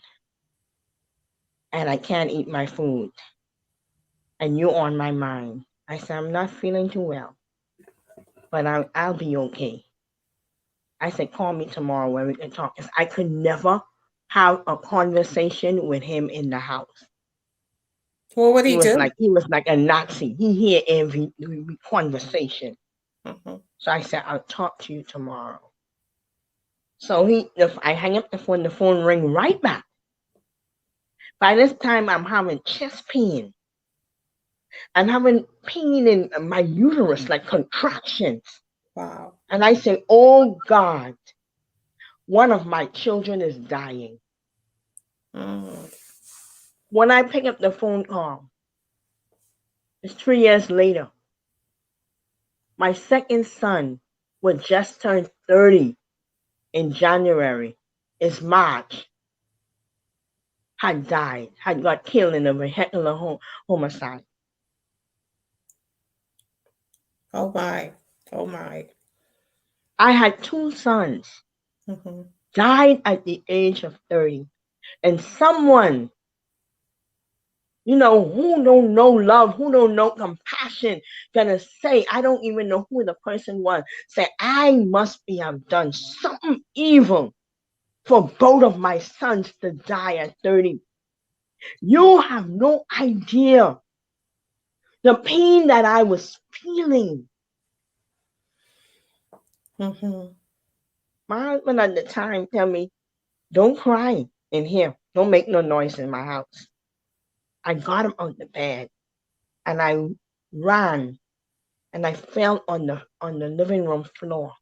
and I can't eat my food. And you on my mind. I said, I'm not feeling too well, but I'll be okay. I said, call me tomorrow when we can talk. 'Cause I could never have a conversation with him in the house. What would He he was do? like a Nazi. He hear every conversation. Mhm. So I said, I'll talk to you tomorrow. So I hang up the phone ring right back. By this time, I'm having chest pain. I'm having pain in my uterus, like contractions. Wow. And I say, oh God, one of my children is dying. Mm. When I pick up the phone call, it's 3 years later. My second son would just turn 30 in January. It's March. Had died, had got killed in a vehicular homicide. Oh my. Oh my. I had two sons, Mm-hmm. died at the age of 30. And someone, who don't know love, who don't know compassion, gonna say, I don't even know who the person was, say, I must be have done something evil for both of my sons to die at 30. You have no idea the pain that I was feeling. Mm-hmm. My husband at the time tell me, don't cry in here. Don't make no noise in my house. I got him on the bed and I ran and I fell on the living room floor.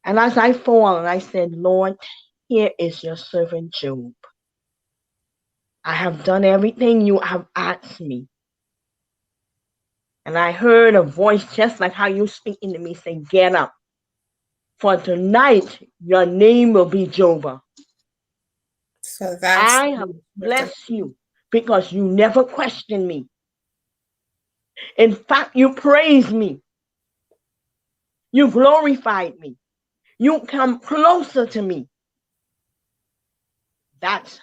And as I fall, I said, Lord, here is your servant Job. I have done everything you have asked me. And I heard a voice just like how you speaking to me say, get up. For tonight, your name will be Joba. So that's I have blessed you because you never questioned me. In fact, you praised me. You glorified me. You come closer to me. That's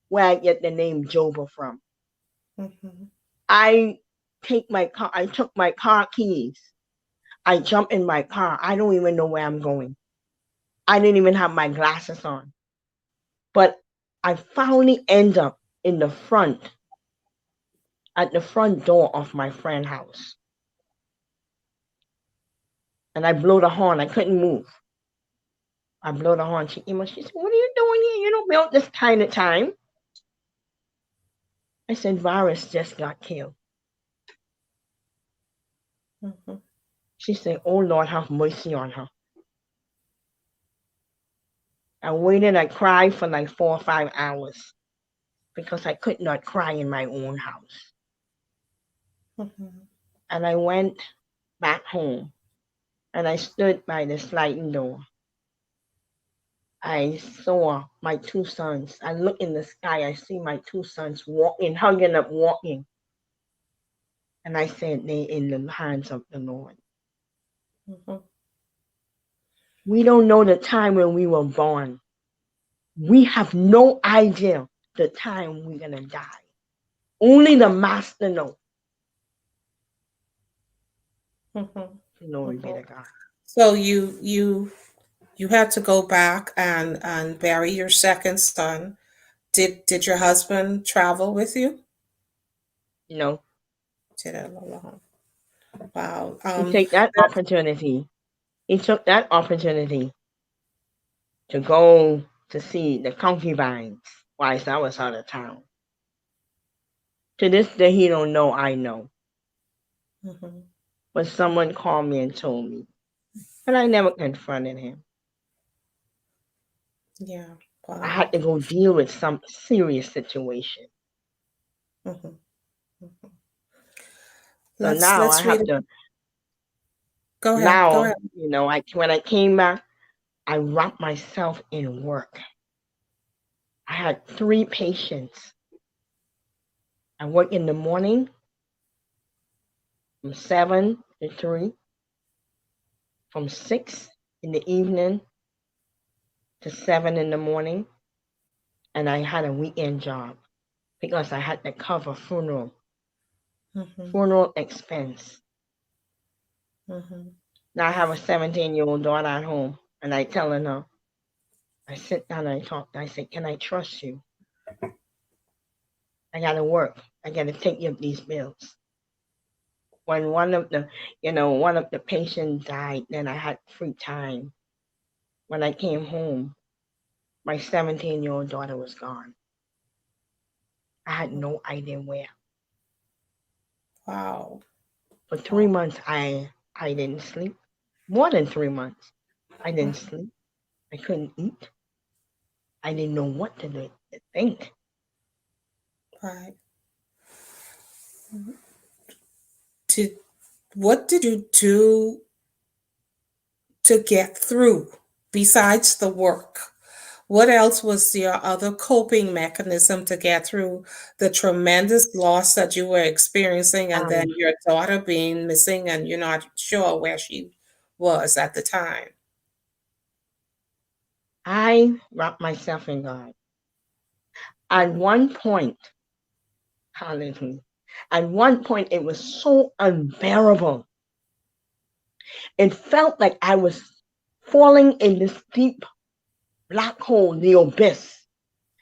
where I get the name Joba from. Mm-hmm. I took my car keys. I jump in my car. I don't even know where I'm going. I didn't even have my glasses on. But I finally end up in the front, at the front door of my friend's house. And I blow the horn. I couldn't move. I blow the horn. She came up. She said, what are you doing here? You don't build this kind of time. I said, Virus just got killed. Mm-hmm. She said, oh Lord, have mercy on her. I waited. I cried for like 4 or 5 hours because I could not cry in my own house. Mm-hmm. And I went back home and I stood by the sliding door. I saw my two sons. I look in the sky. I see my two sons walking, hugging up, walking. And I said, they in the hands of the Lord. Mm-hmm. We don't know the time when we were born. We have no idea the time we're going to die. Only the master knows. Mm-hmm. Glory be Mm-hmm. to God. So you had to go back and bury your second son. Did your husband travel with you? No, Did it alone? Wow. he take that opportunity. He took that opportunity to go to see the concubines whilst I was out of town. To this day, he don't know I know. Mm-hmm. But someone called me and told me. But I never confronted him. Yeah. I Wow. had to go deal with some serious situation. Mm-hmm. Mm-hmm. So Let's now I let's read have it. to, Go ahead. Go now, ahead. when I came back, I wrapped myself in work. I had 3 patients. I work in the morning from 7 to 3, from 6 in the evening to 7 in the morning, and I had a weekend job because I had to cover Mm-hmm. funeral expense. Mm-hmm. Now I have a 17-year-old daughter at home, and I telling her, I sit down and I talk. I say, can I trust you? I gotta work. I gotta take up these bills. When one of the patients died, then I had free time. When I came home, my 17-year-old daughter was gone. I had no idea where. Wow. For three Wow. months, I didn't sleep. More than 3 months, I didn't sleep. I couldn't eat. I didn't know what to do, to think. Right. Did What did you do to get through besides the work? What else was your other coping mechanism to get through the tremendous loss that you were experiencing and then Um, your daughter being missing and you're not sure where she was at the time? I wrapped myself in God. At Mhm, one point, hallelujah, at one point it was so unbearable. It felt like I was falling in this deep black hole, the abyss,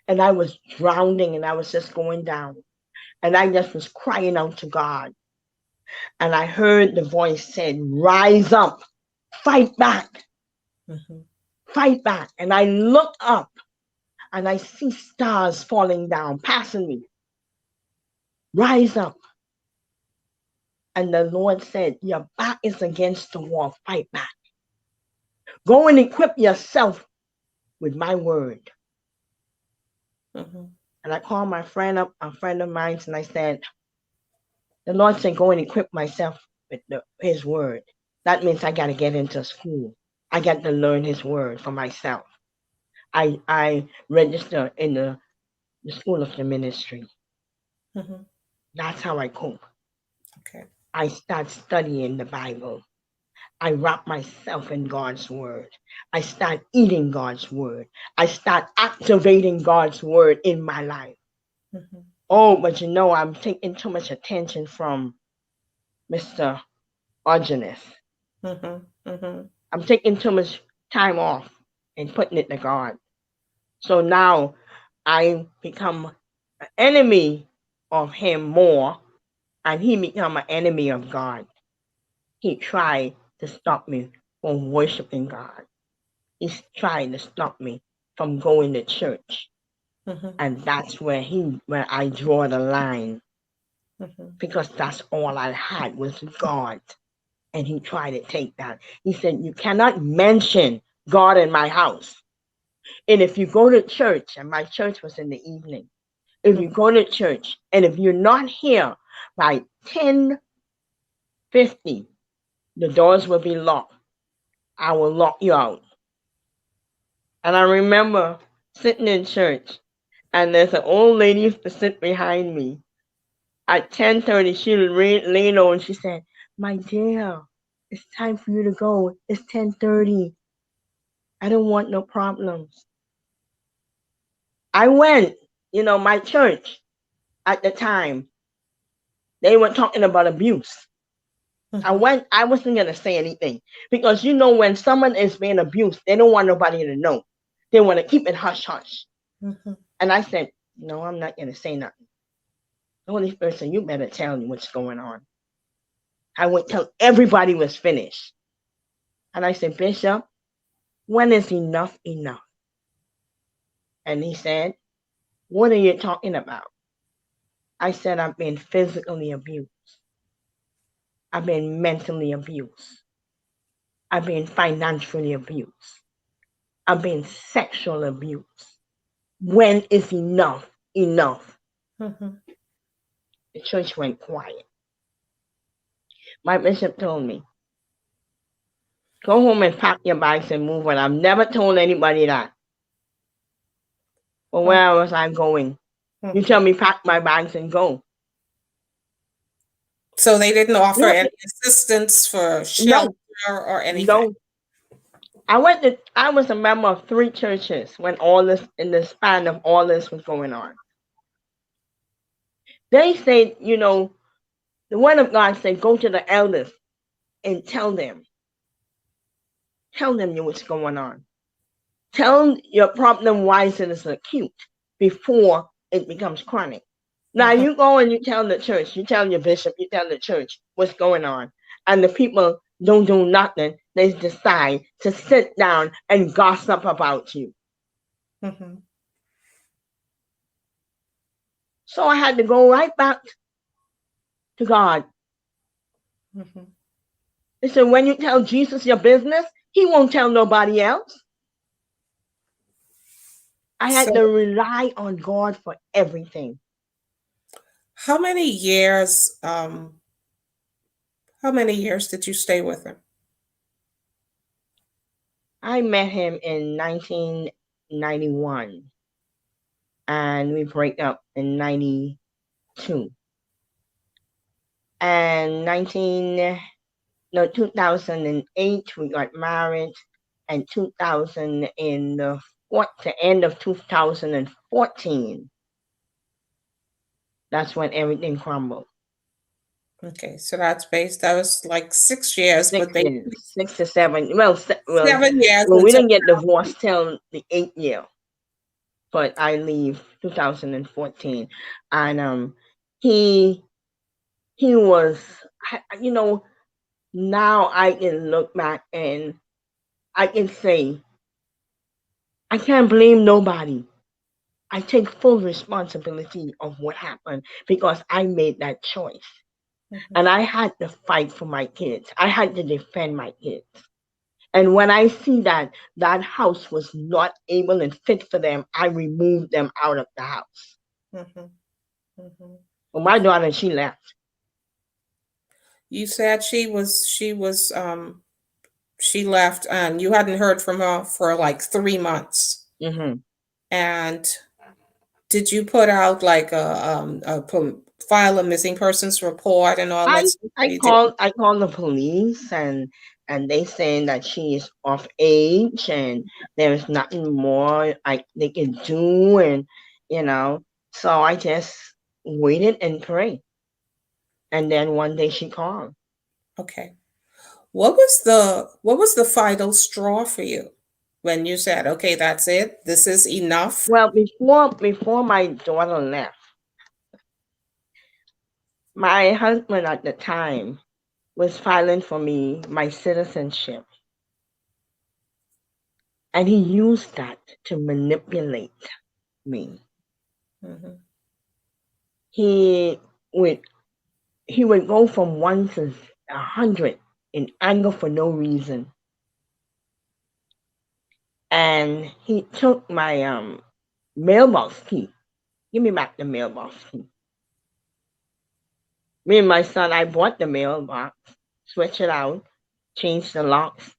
and I was drowning and I was just going down. And I just was crying out to God. And I heard the voice said, rise up, fight back, mhm, fight back. And I look up and I see stars falling down, passing me. Rise up. And the Lord said, your back is against the wall, fight back. Go and equip yourself with my word. mhm, And I called my friend up, a friend of mine, and I said, the Lord said, go and equip myself with his word. That means I got to get into school. I got to learn his word for myself. I registered in the school of the ministry. mhm. That's how I cope. Okay. I start studying the Bible. I wrap myself in God's word. I start eating God's word. I start activating God's word in my life. Mhm, Oh, but I'm taking too much attention from Mr. Misogynist. mhm, mhm, I'm taking too much time off and putting it to God. So now I become an enemy of him more, and he become an enemy of God. He tried to stop me from worshiping God. He's trying to stop me from going to church. mhm, And that's where I draw the line, mhm, because that's all I had was God. And he tried to take that. He said, you cannot mention God in my house. And if you go to church, and my church was in the evening, if you mhm. go to church and if you're not here by 10:50, the doors will be locked. I will lock you out. And I remember sitting in church, and there's an old lady used to sit behind me. At 10:30, she leaned over and she said, my dear, it's time for you to go. It's 10:30. I don't want no problems. I went, my church at the time, they were talking about abuse. Mhm, I wasn't gonna say anything, because when someone is being abused, they don't want nobody to know. They want to keep it hush hush. mhm, And I said, no, I'm not gonna say nothing. The Holy Spirit said, you better tell me what's going on. I went till everybody was finished. And I said, Bishop, when is enough enough? And he said, what are you talking about? I said, I've been physically abused. I've been mentally abused. I've been financially abused. I've been sexual abused. When is enough enough? mhm. The church went quiet. My bishop told me, go home and pack your bags and move on. I've never told anybody that. But Oh, where was I going? You tell mhm. me pack my bags and go. So they didn't offer No, any assistance for shelter no, or anything. no. I was a member of 3 churches when all this, in the span of all this was going on. They said, the word of God said, go to the elders and tell them what's going on. Tell your problem why it is acute before it becomes chronic. Now Mhm, you go and you tell the church, you tell your bishop, you tell the church what's going on, and the people don't do nothing. They decide to sit down and gossip about you. mhm, So I had to go right back to God. mhm. They said, when you tell Jesus your business, he won't tell nobody else. I had So to rely on God for everything. how many years, how many years did you stay with him? I met him in 1980. 91, and we break up in 92. And 2008 we got married, and 2000 in the end of 2014, that's when everything crumbled. Okay, so that was like 6 years, but 6 to 7. Well, 7 years we until didn't get divorced till the 8th year, but I leave 2014, and he was, you know, now I can look back and I can say I can't blame nobody. I take full responsibility of what happened because I made that choice. And I had to fight for my kids. I had to defend my kids. And when I see that that house was not able and fit for them, I removed them out of the house. Well, my daughter, she left. You said she left and you hadn't heard from her for like 3 months. And did you put out like file a missing persons report and all that stuff? I called the police, and they saying that she is of age and there's nothing more they can do, and so I just waited and prayed, and then one day she called. Okay. What was the final straw for you when you said, okay, that's it, this is enough? Well, before my daughter left, my husband at the time was filing for me my citizenship, and he used that to manipulate me. He would go from 1 to 100 in anger for no reason, and he took my mailbox key. Give me back the mailbox key. Me and my son, I bought the mailbox, switch it out, change the locks,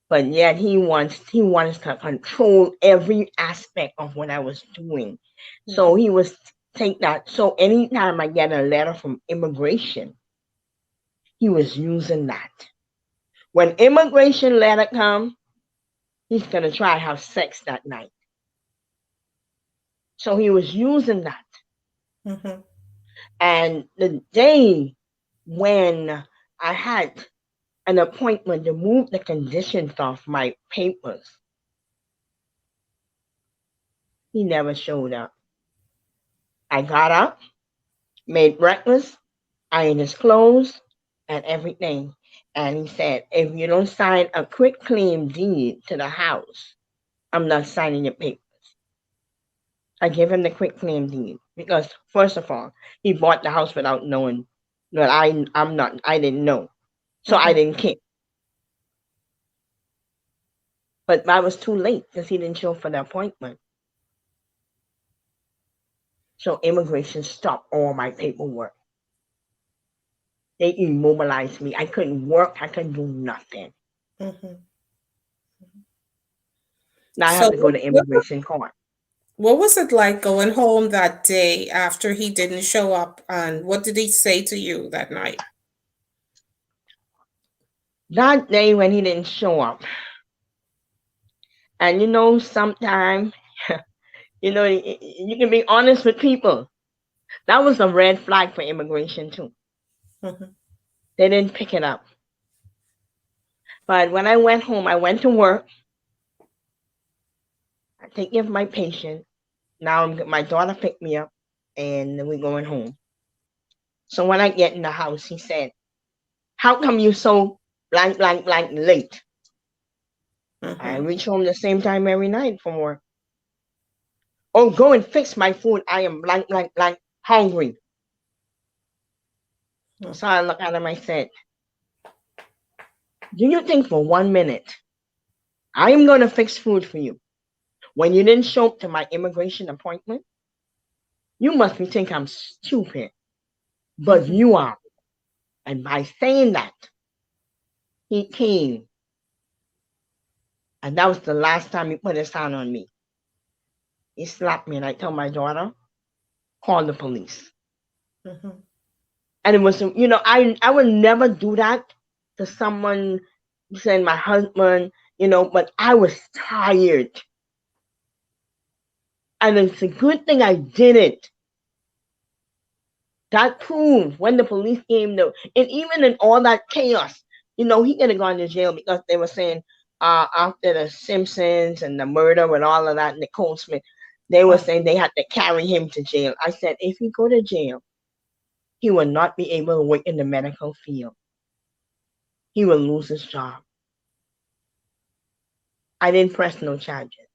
but yet he wants to control every aspect of what I was doing. So he was take that. So anytime I get a letter from immigration, he was using that. When immigration letter come, he's gonna try to have sex that night. So he was using that. And the day when I had an appointment to move the conditions off my papers, he never showed up. I got up, made breakfast, ironed his clothes, and everything. And he said, if you don't sign a quit claim deed to the house, I'm not signing your papers. I gave him the quit claim deed because, first of all, he bought the house without knowing that I didn't know. So I didn't care. But I was too late because he didn't show for the appointment. So immigration stopped all my paperwork. They immobilized me. I couldn't work. I couldn't do nothing. Now I have to go to immigration court. What was it like going home that day after he didn't show up? And what did he say to you that night? That day when he didn't show up. And sometimes, you can be honest with people. That was a red flag for immigration too. They didn't pick it up. But when I went home, I went to work. I take care of my patient. Now my daughter picked me up, and we're going home. So when I get in the house, he said, how come you so blank late? I reach home the same time every night from work. Oh, go and fix my food. I am blank hungry. So I look at him, I said, do you think for 1 minute I am going to fix food for you when you didn't show up to my immigration appointment? You must think I'm stupid, but you are. And by saying that, he came. And that was the last time he put his hand on me. He slapped me, and I told my daughter, call the police. Mm-hmm. And it was, I would never do that to someone, saying my husband, but I was tired. And it's a good thing I did it. That proved when the police came, though, and even in all that chaos, he could have gone to jail because they were saying after the Simpsons and the murder and all of that, Nicole Smith, they were saying they had to carry him to jail. I said, if he go to jail, he will not be able to work in the medical field. He will lose his job. I didn't press no charges.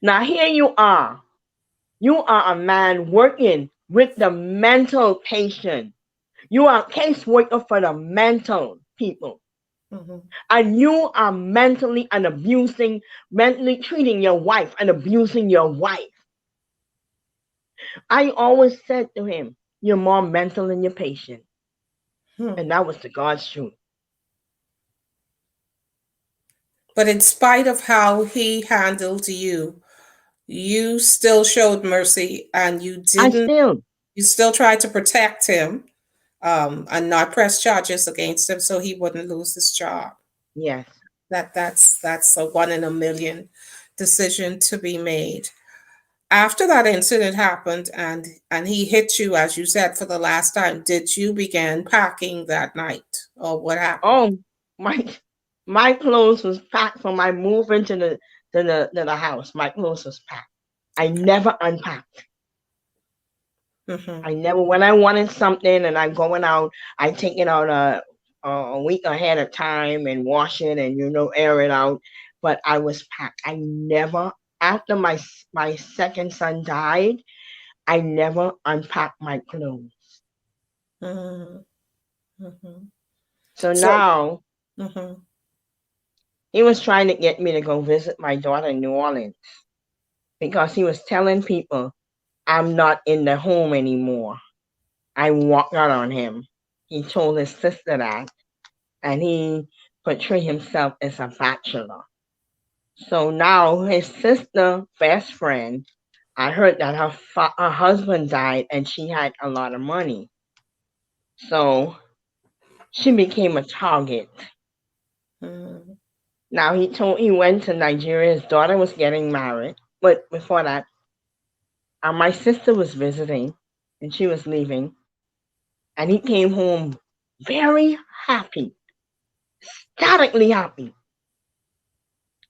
Now here you are. You are a man working with the mental patient. You are a caseworker for the mental people. Mm-hmm. And you are mentally treating your wife and abusing your wife. I always said to him, you're more mental than your patient. And that was the God's truth. But in spite of how he handled you, you still showed mercy and you still tried to protect him, and not press charges against him so he wouldn't lose his job. Yes. That's a 1 in a million decision to be made. After that incident happened and he hit you, as you said, for the last time, did you begin packing that night, or what happened? Oh, my clothes was packed from my move into the house. My clothes was packed. I never unpacked. Mm-hmm. I never, when I wanted something and I'm going out, I take it out a week ahead of time and wash it and air it out. But I was packed. I never, after my second son died, I never unpacked my clothes. Mm-hmm. Mm-hmm. So So, now mm-hmm. he was trying to get me to go visit my daughter in New Orleans because he was telling people I'm not in the home anymore. I walked out on him. He told his sister that, and he portrayed himself as a bachelor. So now his sister, best friend, I heard that her husband died and she had a lot of money. So she became a target. Mm-hmm. Now he went to Nigeria. His daughter was getting married, but before that, my sister was visiting, and she was leaving, and he came home very happy, ecstatically happy,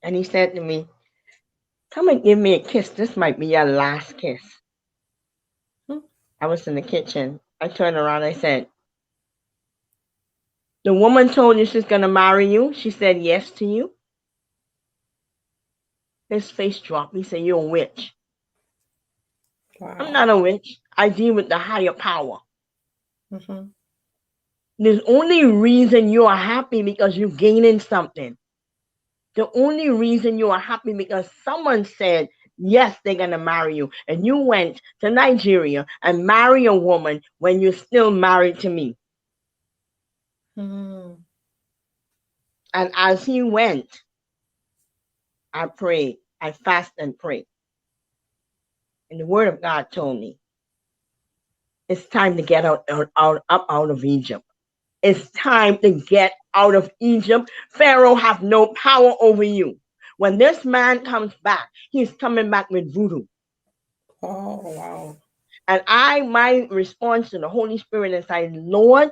and he said to me, "Come and give me a kiss. This might be your last kiss." I was in the kitchen. I turned around. I said, "The woman told you she's gonna marry you. She said yes to you." His face dropped. He said, "You're a witch." I'm Wow. not a witch. I deal with the higher power. Mm-hmm. The only reason you are happy because you're gaining something. The only reason you are happy because someone said, yes, they're going to marry you. And you went to Nigeria and marry a woman when you're still married to me. Mm-hmm. And as he went, I prayed. I fasted and prayed. And the word of God told me, it's time to get up out of Egypt. It's time to get out of Egypt. Pharaoh have no power over you. When this man comes back, he's coming back with voodoo. Oh, wow. And my response to the Holy Spirit is like, Lord,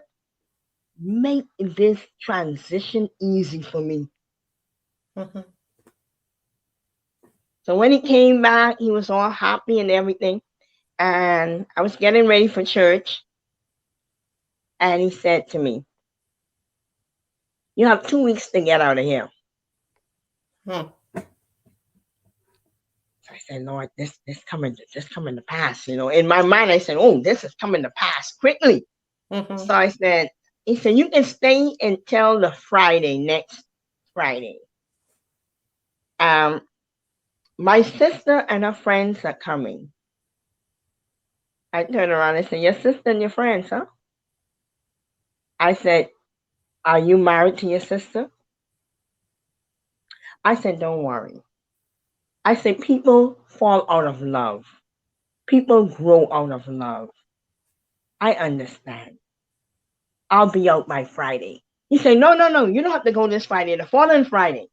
make this transition easy for me. Mm-hmm. So when he came back, he was all happy and everything. And I was getting ready for church. And he said to me, you have 2 weeks to get out of here. Mm-hmm. So I said, Lord, this coming to pass. In my mind, I said, oh, this is coming to pass quickly. Mm-hmm. So he said, you can stay until the next Friday. My sister and her friends are coming. I turned around and said, your sister and your friends, huh? I said, are you married to your sister? I said, don't worry. I say people fall out of love. People grow out of love. I understand. I'll be out by Friday. He said, no, no, no, you don't have to go this Friday, the following Friday.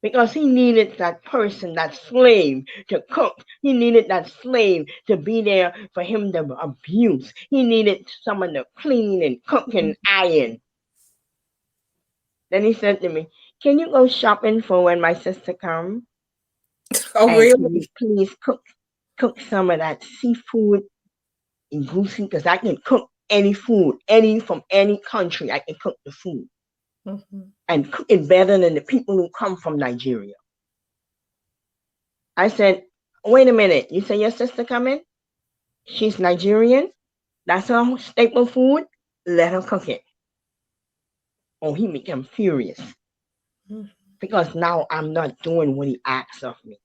Because he needed that person, that slave, to cook. He needed that slave to be there for him to abuse. He needed someone to clean and cook and iron. Then he said to me, can you go shopping for when my sister comes? Oh, And can you really? please cook some of that seafood in goosey? Because I can cook any food, any from any country. I can cook the food. Mhm. And cook it better than the people who come from Nigeria. I said, wait a minute. You say your sister coming? She's Nigerian? That's her staple food? Let her cook it. Oh, he became furious because now I'm not doing what he asks of me.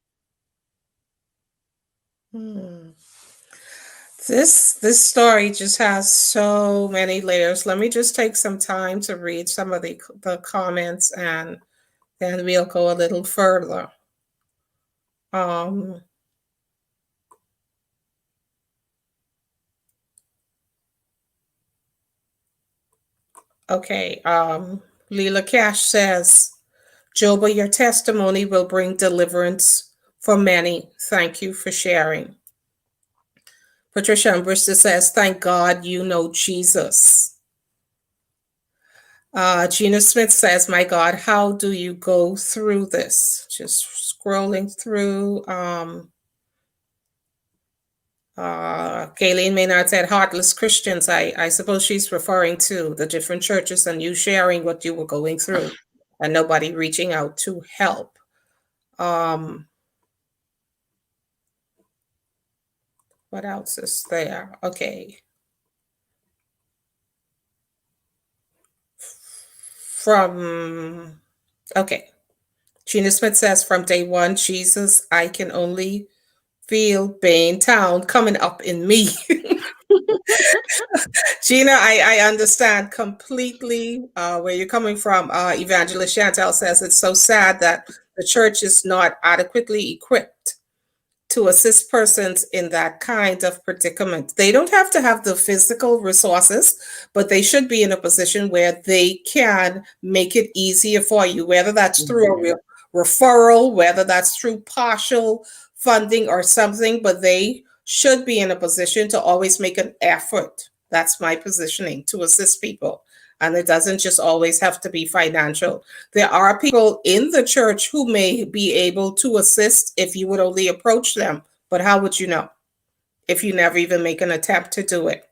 Hmm. This story just has so many layers. Let me just take some time to read some of the comments, and then we'll go a little further. Um, okay. Leela Cash says, Joba, your testimony will bring deliverance for many. Thank you for sharing. Patricia Umbrista says, thank God you know Jesus. Gina Smith says, my God, how do you go through this? Just scrolling through. Gayleen Maynard said, heartless Christians. I suppose she's referring to the different churches and you sharing what you were going through and nobody reaching out to help. What else is there? Okay. Okay. Gina Smith says, from day one, Jesus, I can only feel Bain Town coming up in me. Gina, I understand completely where you're coming from. Evangelist Chantel says it's so sad that the church is not adequately equipped to assist persons in that kind of predicament. They don't have to have the physical resources, but they should be in a position where they can make it easier for you, whether that's through a referral, whether that's through partial funding or something, but they should be in a position to always make an effort. That's my positioning, to assist people. And it doesn't just always have to be financial. There are people in the church who may be able to assist if you would only approach them. But how would you know if you never even make an attempt to do it?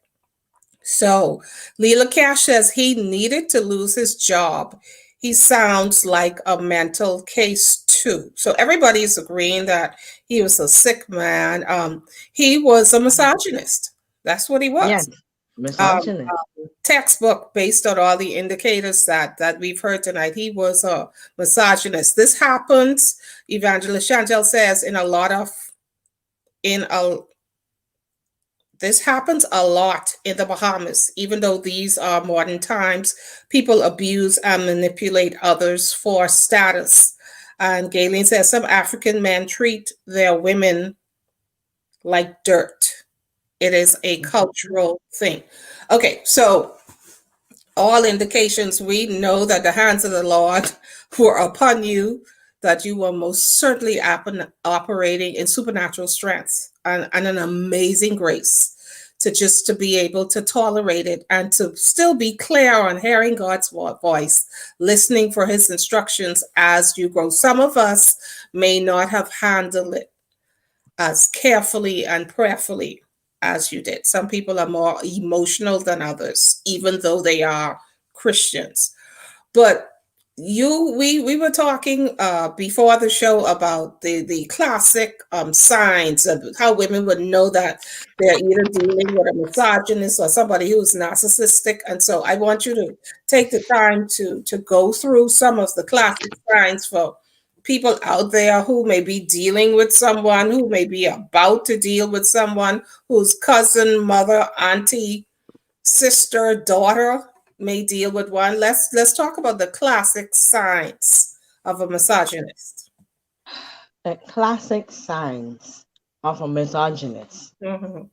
So Leela Cash says he needed to lose his job. He sounds like a mental case too. So everybody's agreeing that he was a sick man. He was a misogynist. That's what he Yes, was. Um, misogynist. Textbook based on all the indicators that we've heard tonight. He was a misogynist. This happens, Evangelist Chantel says, in a this happens a lot in the Bahamas, even though these are modern times. People abuse and manipulate others for status. And Galen says some African men treat their women like dirt. It is a cultural thing. Okay, so all indications we know that the hands of the Lord were upon you, that you were most certainly operating in supernatural strength and an amazing grace to be able to tolerate it and to still be clear on hearing God's voice, listening for his instructions as you grow. Some of us may not have handled it as carefully and prayerfully as you did. Some people are more emotional than others, even though they are Christians. But we were talking before the show about the classic signs of how women would know that they're either dealing with a misogynist or somebody who's narcissistic. And so I want you to take the time to go through some of the classic signs for people out there who may be dealing with someone, who may be about to deal with someone whose cousin, mother, auntie, sister, daughter may deal with one. Let's talk about the classic signs of a misogynist. the classic signs of a misogynist. Mhm.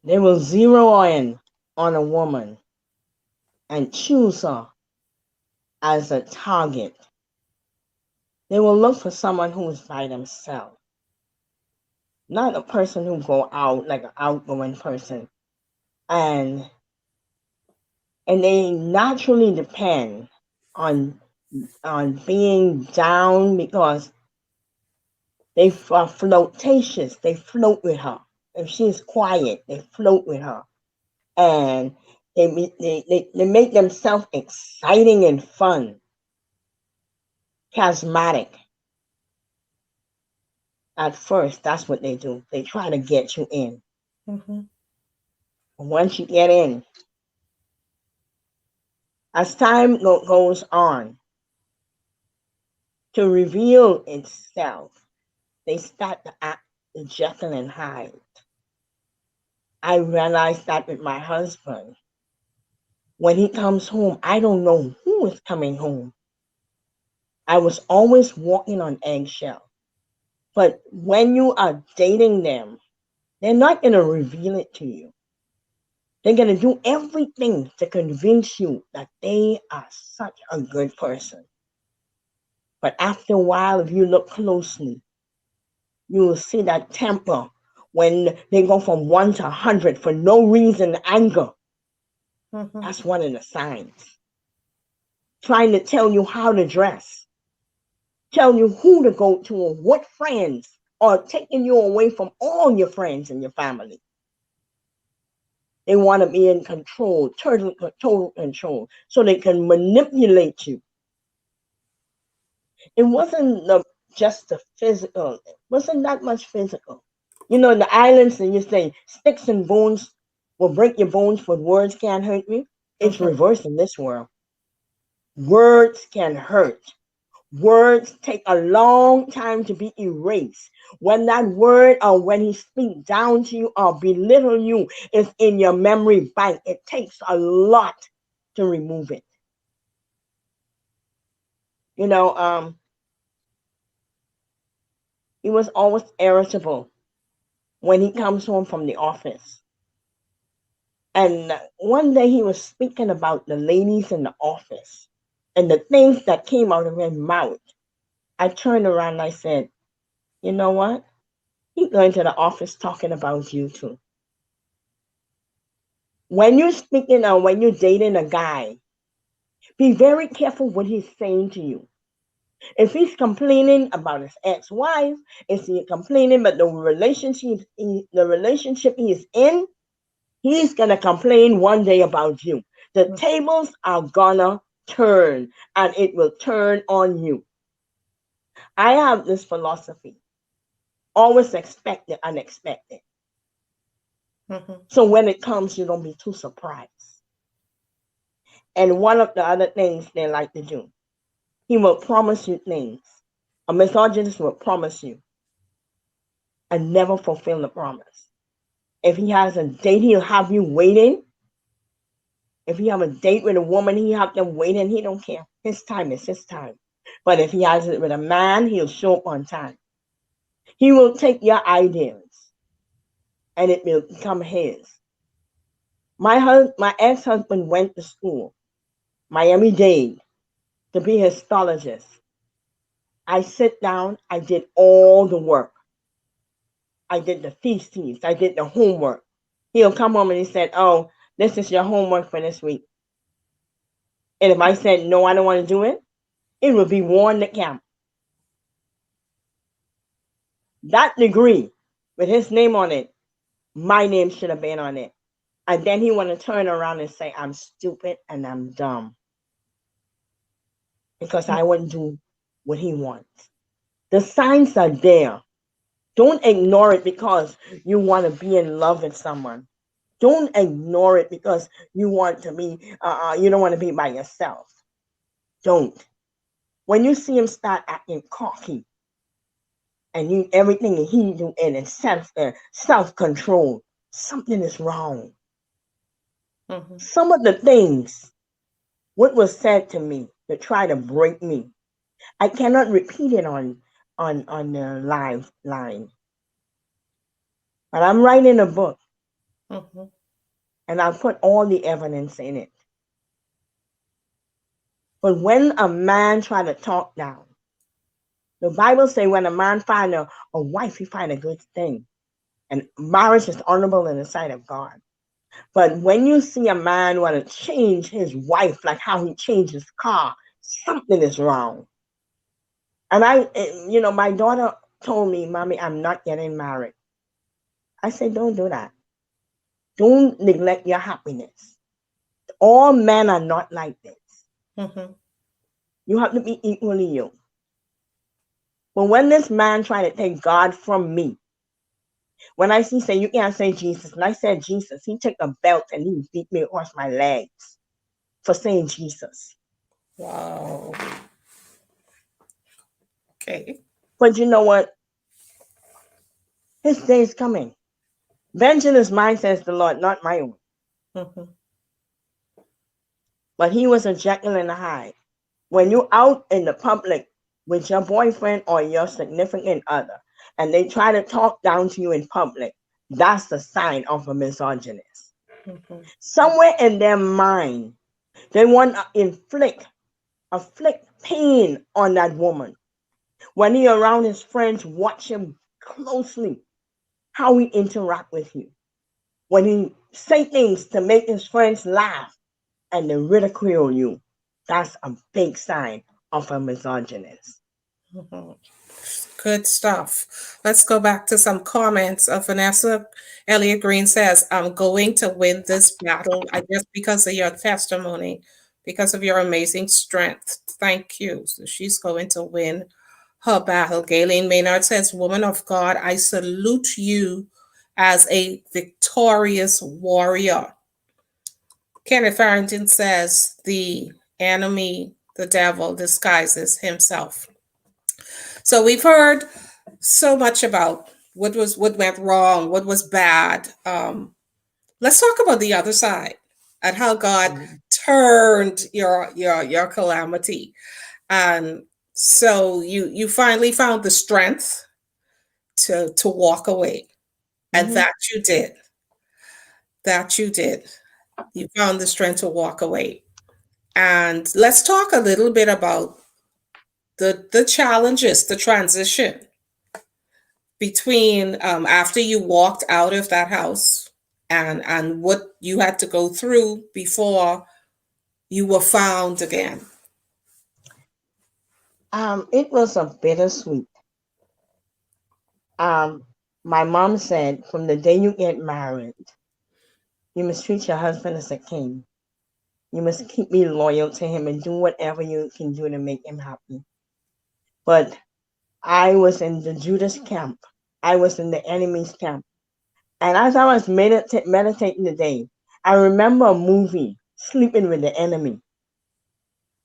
They will zero in on a woman and choose her as a target. They will look for someone who is by themselves, not a person who go out like an outgoing person. And they naturally depend on being down because they are flirtatious. They float with her. If she's quiet, they float with her, and they make themselves exciting and fun, charismatic. At first, that's what they do. They try to get you in. Mhm. Once you get in, as time goes on, to reveal itself, they start to act Jekyll and Hyde. I realized that with my husband. When he comes home, I don't know who is coming home. I was always walking on eggshell. But when you are dating them, they're not going to reveal it to you. They're going to do everything to convince you that they are such a good person. But after a while, if you look closely, you will see that temper when they go from 1 to 100 for no reason, anger. Mhm. That's one of the signs. Trying to tell you how to dress, tell you who to go to or what friends, or taking you away from all your friends and your family. They want to be in control, total control, so they can manipulate you. It wasn't just the physical. It wasn't that much physical. You know, in the islands, and you say sticks and bones will break your bones, but words can't hurt me. It's Mhm. reversed in this world. Words can hurt. Words take a long time to be erased. When that word or when he speaks down to you or belittle you is in your memory bank, it takes a lot to remove it. You know, he was always irritable when he comes home from the office. And one day he was speaking about the ladies in the office and the things that came out of his mouth. I turned around and I said, you know what? He's going to the office talking about you too. When you're speaking or when you're dating a guy, be very careful what he's saying to you. If he's complaining about his ex-wife, if he's complaining about the relationship he is in, he's gonna complain one day about you. The tables are gonna turn, and it will turn on you. I have this philosophy: always expect the unexpected. Mhm. So when it comes, you don't be too surprised. And one of the other things they like to do, he will promise you things. A misogynist will promise you and never fulfill the promise. If he has a date, he'll have you waiting. If you have a date with a woman, he have them waiting. He don't care. His time is his time. But if he has it with a man, he'll show up on time. He will take your ideas and it will become his. My ex-husband went to school, Miami-Dade, to be a histologist. I sit down, I did all the work. I did the theses, I did the homework. He'll come home and he said, oh, this is your homework for this week. And if I said, no, I don't want to do it, it would be worn to camp. That degree with his name on it, my name should have been on it. And then he want to turn around and say, I'm stupid and I'm dumb because I wouldn't do what he wants. The signs are there. Don't ignore it because you want to be in love with someone. Don't ignore it because you want to be, you don't want to be by yourself. Don't. When you see him start acting cocky and you everything he do and self control, something is wrong. Mhm. Some of the things what was said to me to try to break me, I cannot repeat it on the live line. But I'm writing a book, Mhm. and I'll put all the evidence in it. But when a man try to talk down, the Bible say when a man find a wife, he find a good thing. And marriage is honorable in the sight of God. But when you see a man want to change his wife, like how he changed his car, something is wrong. And my daughter told me, Mommy, I'm not getting married. I said, don't do that. Don't neglect your happiness. All men are not like this. Mhm. You have to be equally yoked. But when this man tried to take God from me, when I see say you can't say Jesus, and I said Jesus, he took a belt and he beat me across my legs for saying Jesus. Wow. Okay. But you know what? His day is coming. Vengeance is mine, says the Lord, not my own. Mhm. But he was a Jekyll and a Hyde. When you're out in the public with your boyfriend or your significant other, and they try to talk down to you in public, that's the sign of a misogynist. Mhm. Somewhere in their mind, they want to afflict pain on that woman. When he around his friends, watch him closely, how he interact with you. When he say things to make his friends laugh and they ridicule you, that's a big sign of a misogynist. Mhm. Good stuff. Let's go back to some comments. Vanessa Elliott Green says, I'm going to win this battle, I guess, because of your testimony, because of your amazing strength. Thank you. So she's going to win her battle. Gayleen Maynard says, Woman of God, I salute you as a victorious warrior. Kenneth Farrington says, The enemy, the devil, disguises himself. So we've heard so much about what went wrong, what was bad. Let's talk about the other side and how God Mhm. turned your calamity. And so you finally found the strength to walk away, and Mhm. that you did. That you did. You found the strength to walk away. And let's talk a little bit about the challenges, the transition between after you walked out of that house and what you had to go through before you were found again. It was a bittersweet. Um, my mom said, from the day you get married, you must treat your husband as a king. You must keep me loyal to him and do whatever you can do to make him happy. But I was in the Judas camp. I was in the enemy's camp. And as I was meditating today, I remember a movie, Sleeping with the Enemy.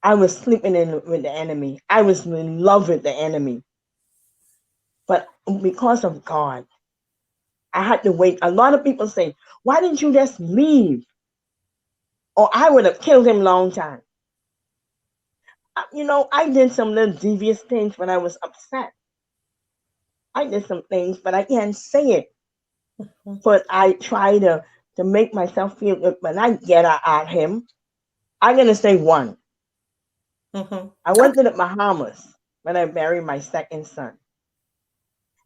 I was sleeping with the enemy. I was in love with the enemy. But because of God, I had to wait. A lot of people say, why didn't you just leave? Or I would have killed him long time. I did some little devious things when I was upset. I did some things, but I can't say it. But I try to make myself feel good. When I get at him, I'm going to say one. Mm-hmm. I went Okay. to the Bahamas when I buried my second son.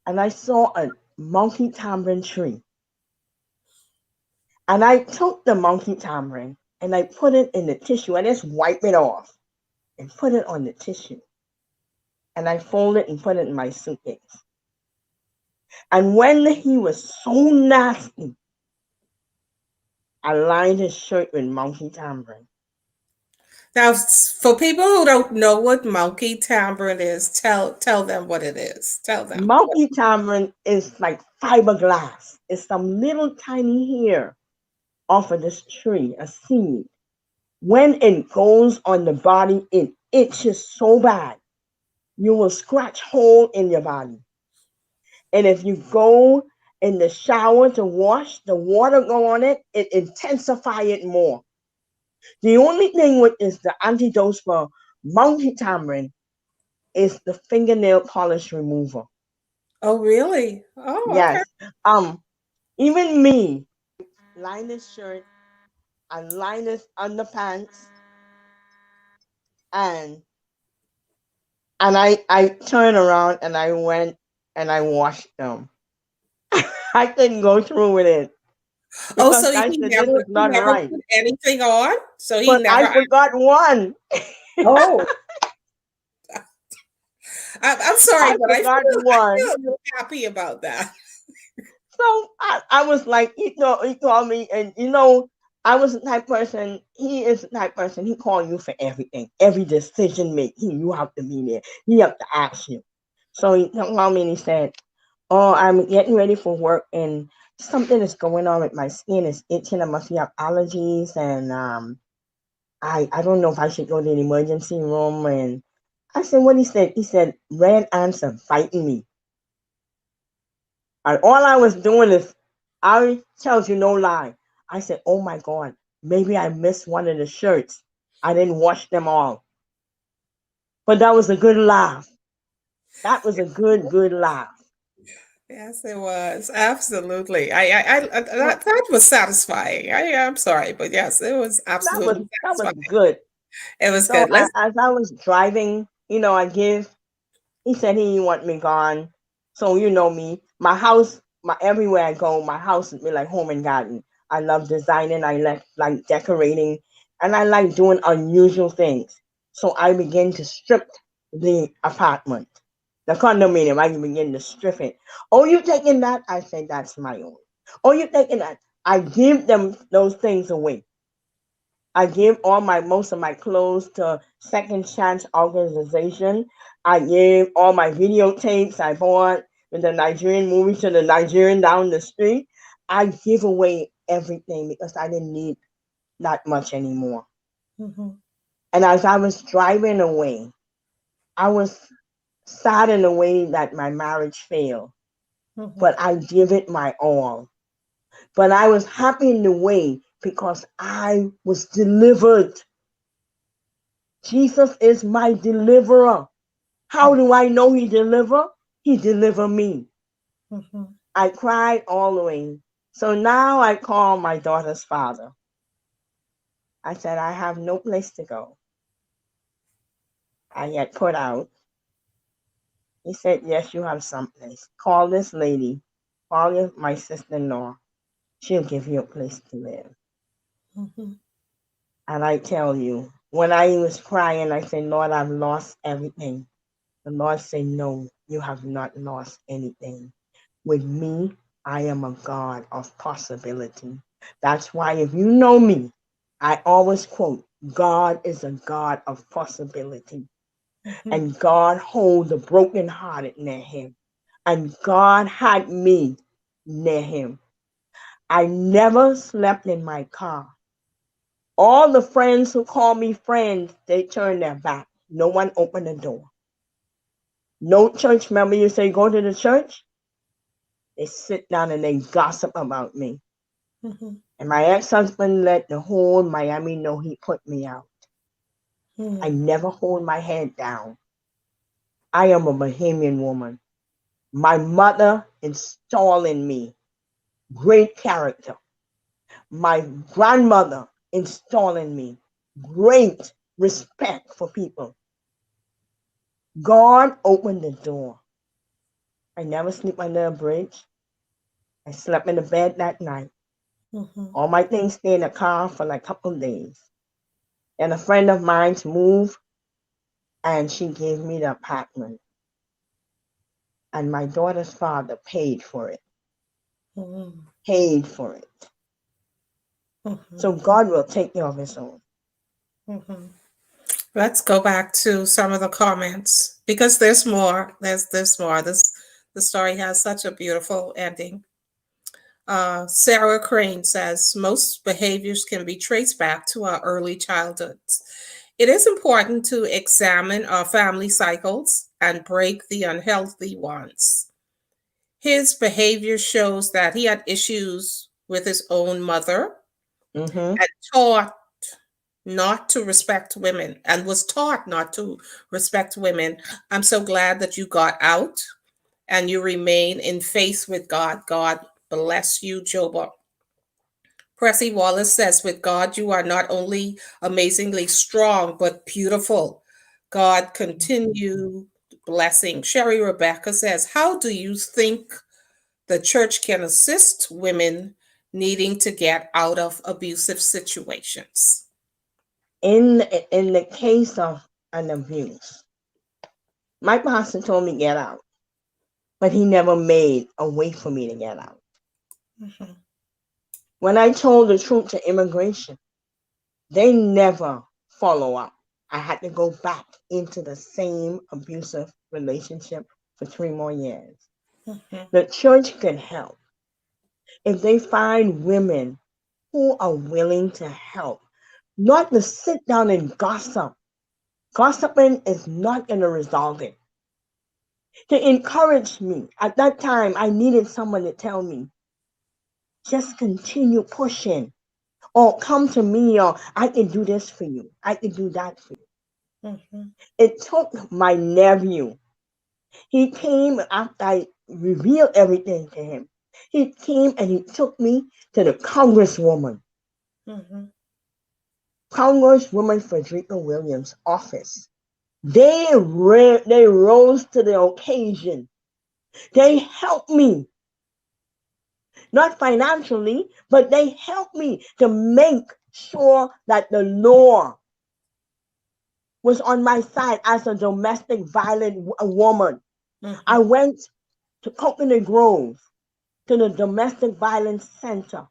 And I saw a monkey tamarind tree. And I took the monkey tamarind and I put it in the tissue. I just wipe it off and put it on the tissue. And I fold it and put it in my suitcase. And when he was so nasty, I lined his shirt with monkey tamarind. Now, for people who don't know what monkey tamarind is, tell them what it is. Tell them. Monkey tamarind is like fiberglass. It's some little tiny hair off of this tree, a seed. When it goes on the body, it itches so bad. You will scratch hole in your body. And if you go in the shower to wash, the water go on it, it intensify it more. The only thing with is the antidote for monkey tamarind is the fingernail polish remover. Oh, really? Oh, okay. Yes. Even me, line this shirt and line this underpants, and I turned around and I went and I washed them. I couldn't go through with it Oh, because so I said this is he not never right. put anything on? So he But I never. forgot one. Oh, I'm sorry, I but forgot I one. feel a little happy about that. So I was like, he called me, and I was the type person. He is the type person. He call you for everything, every decision making. You have to be there. He have to ask you. So he called me and he said, "Oh, I'm getting ready for work, and something is going on with my skin. It's itching. I must have allergies, and I don't know if I should go to the emergency room." And I said, "What?" He said, "Red ants are biting me." And all I was doing is, I tells you no lie. I said, "Oh my God, maybe I missed one of the shirts. I didn't wash them all." But that was a good laugh. That was a good laugh. Yes, it was absolutely. So That was satisfying. I'm sorry, but yes, it was absolutely that was satisfying. good. It was So good. Let's. as I was driving, I give. He said he didn't want me gone. So you know me, my house, my everywhere I go, my house is like home and garden. I love designing. I like decorating, and I like doing unusual things. So I begin to strip the apartment, the condominium. I begin to strip it. "Oh, you taking that?" I say, "That's my own." "Oh, you taking that?" I give them those things away. I give all my most of my clothes to Second Chance Organization. I give all my videotapes I bought with the Nigerian movies to the Nigerian down the street. I give away everything because I didn't need that much anymore. Mhm, And as I was driving away, I was sad in a way that my marriage failed, mhm, but I give it my all. But I was happy in the way because I was delivered. Jesus is my deliverer. How do I know he deliver? He deliver me. mhm, I cried all the way. So now I call my daughter's father. I said, "I have no place to go. I get put out." He said, "Yes, you have someplace. Call this lady. Call my sister-in-law. She'll give you a place to live." mhm, And I tell you, when I was crying, I said, "Lord, I've lost everything." The Lord said, "No, you have not lost anything. With me, I am a God of possibility." That's why if you know me, I always quote, God is a God of possibility. mhm, And God hold the brokenhearted near him. And God had me near him. I never slept in my car. All the friends who call me friends, they turn their back. No one opened the door. No church member, you say, "Go to the church." They sit down and they gossip about me. mhm, And my ex-husband let the whole Miami know he put me out. I mhm, never hold my head down. I am a Bahamian woman. My mother installed in me great character. My grandmother installed in me great respect for people. God opened the door. I never sleep under a bridge. I slept in the bed that night. mhm, All my things stay in the car for like a couple of days. And a friend of mine's moved and she gave me the apartment. And my daughter's father paid for it. mhm, Paid for it. mhm, So God will take care of his own. mhm. Let's go back to some of the comments because there's more. There's more. The story has such a beautiful ending. Sarah Crane says most behaviors can be traced back to our early childhoods. It is important to examine our family cycles and break the unhealthy ones. His behavior shows that he had issues with his own mother Mm-hmm. and taught. not to respect women and was taught not to respect women. I'm so glad that you got out and you remain in faith with God. God bless you, Joba. Pressy Wallace says, with God, you are not only amazingly strong, but beautiful. God continue blessing. Sherry Rebecca says, how do you think the church can assist women needing to get out of abusive situations? In the case of an abuse, my pastor told me get out, but he never made a way for me to get out. Mm-hmm. When I told the truth to immigration, they never follow up. I had to go back into the same abusive relationship for 3 more years. Mm-hmm. The church can help if they find women who are willing to help, not to sit down and gossip. Gossiping is not going to resolve it. To encourage me. At that time, I needed someone to tell me, just continue pushing, or come to me, or I can do this for you. I can do that for you. Mm-hmm. It took my nephew. He came after I revealed everything to him. He came and he took me to the Congresswoman. Mm-hmm. Congresswoman Frederica Williams' office. They rose to the occasion. They helped me, not financially, but they helped me to make sure that the law was on my side as a domestic violent woman. I Mm-hmm. went to Coconut Grove, to the Domestic Violence Center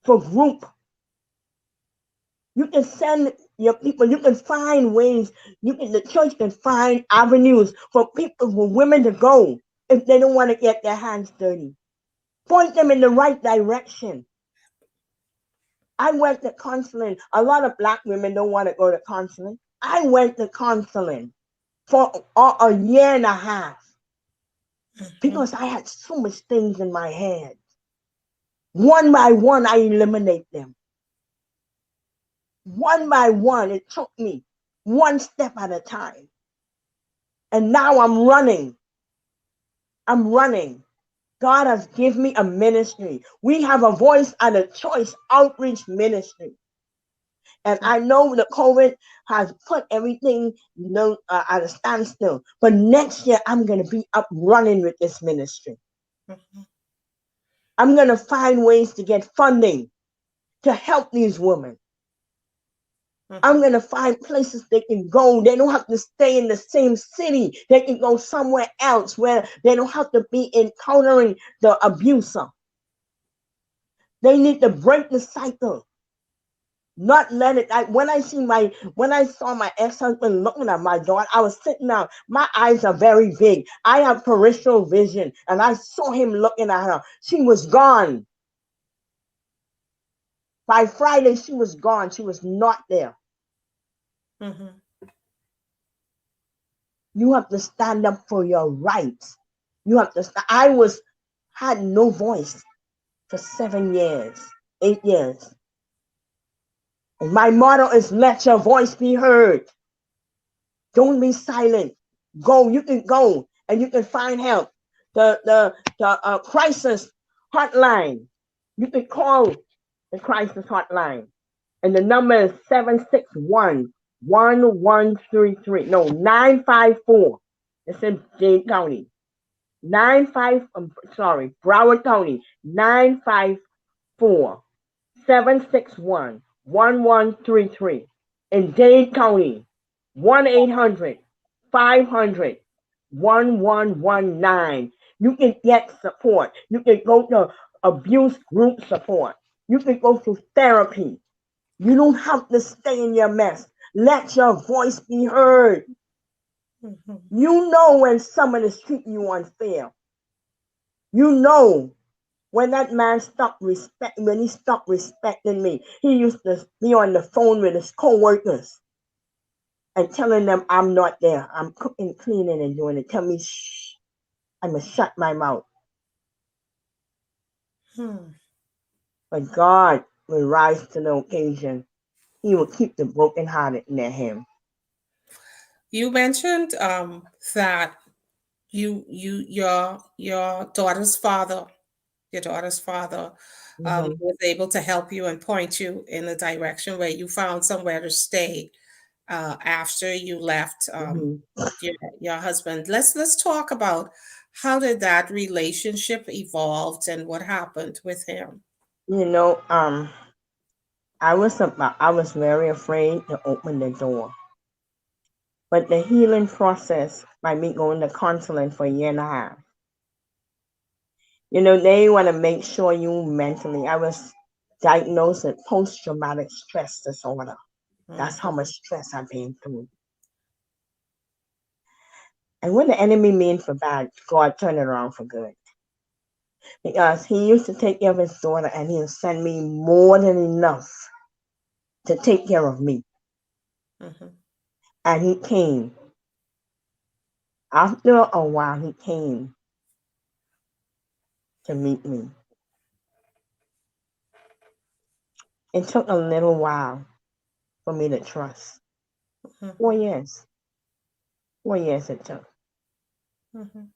for group. You can send your people, you can find ways, the church can find avenues for people, for women to go if they don't want to get their hands dirty. Point them in the right direction. I went to counseling. A lot of black women don't want to go to counseling. I went to counseling for a year and a half Mm-hmm. because I had so much things in my head. One by one, I eliminate them. One by one, it took me one step at a time. And now I'm running. I'm running. God has given me a ministry. We have a voice and a choice outreach ministry. And I know that COVID has put everything, at a standstill. But next year, I'm going to be up running with this ministry. Mm-hmm. I'm going to find ways to get funding to help these women. I'm going to find places they can go. They don't have to stay in the same city. They can go somewhere else where they don't have to be encountering the abuser. They need to break the cycle. Not let it. When I saw my ex-husband looking at my daughter, I was sitting down. My eyes are very big. I have peripheral vision, and I saw him looking at her. She was gone. By Friday, she was gone. She was not there. Mm-hmm. You have to stand up for your rights. You have to. Had no voice for 7 years, 8 years. And my motto is let your voice be heard. Don't be silent. Go. You can go and you can find help. The crisis hotline. You can call the crisis hotline, and the number is 761-1133. No, 954. It's in Dade County. Broward County. 954-761-1133. In Dade County, 1-800-500-1119. You can get support. You can go to abuse group support. You can go to therapy. You don't have to stay in your mess. Let your voice be heard. Mm-hmm. You know when someone is treating you unfair. You know when that man when he stopped respecting me. He used to be on the phone with his co-workers and telling them I'm not there. I'm cooking, cleaning, and doing it. Tell me, shh, I must shut my mouth. Hmm. But God will rise to the occasion. He will keep the brokenhearted near him. You mentioned that your daughter's father, Hmm. was able to help you and point you in the direction where you found somewhere to stay after you left Hmm. your your husband. Let's talk about how did that relationship evolved and what happened with him. You know, I was very afraid to open the door. But the healing process by me going to counseling for a year and a half, they want to make sure you mentally. I was diagnosed with post traumatic stress disorder. That's how Mhm, much stress I've been through. And what the enemy means for bad, God turned it around for good. Because he used to take care of his daughter and he'll send me more than enough to take care of me. mhm, And he came. After a while, he came to meet me. It took a little while for me to trust. Four mhm, years. 4 years it took. mhm,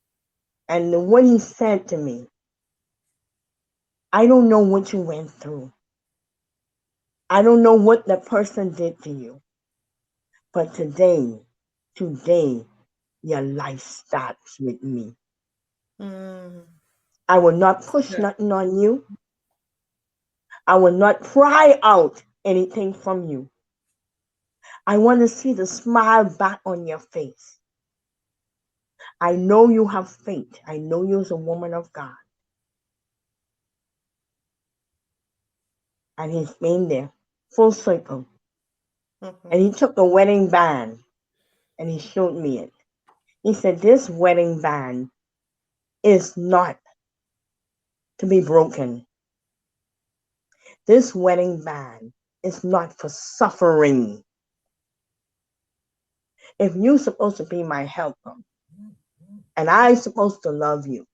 And what he said to me, I don't know what you went through. I don't know what the person did to you. But today, your life starts with me. mm. I will not push nothing on you. I will not pry out anything from you. I want to see the smile back on your face. I know you have faith. I know you're a woman of God. And he's been there, full circle. And Mhm, he took the wedding band and he showed me it. He said, this wedding band is not to be broken. This wedding band is not for suffering. If you're supposed to be my helper and I'm supposed to love you,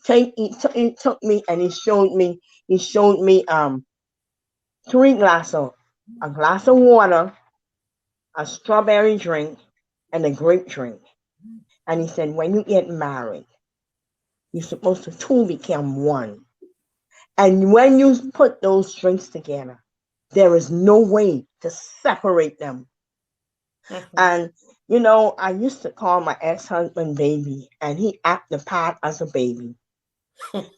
he took me and he showed me three glasses, a glass of water, a strawberry drink, and a grape drink. And he said, when you get married, you're supposed to two become one. And when you put those drinks together, there is no way to separate them. mhm. And I used to call my ex-husband baby, and he acted the part as a baby.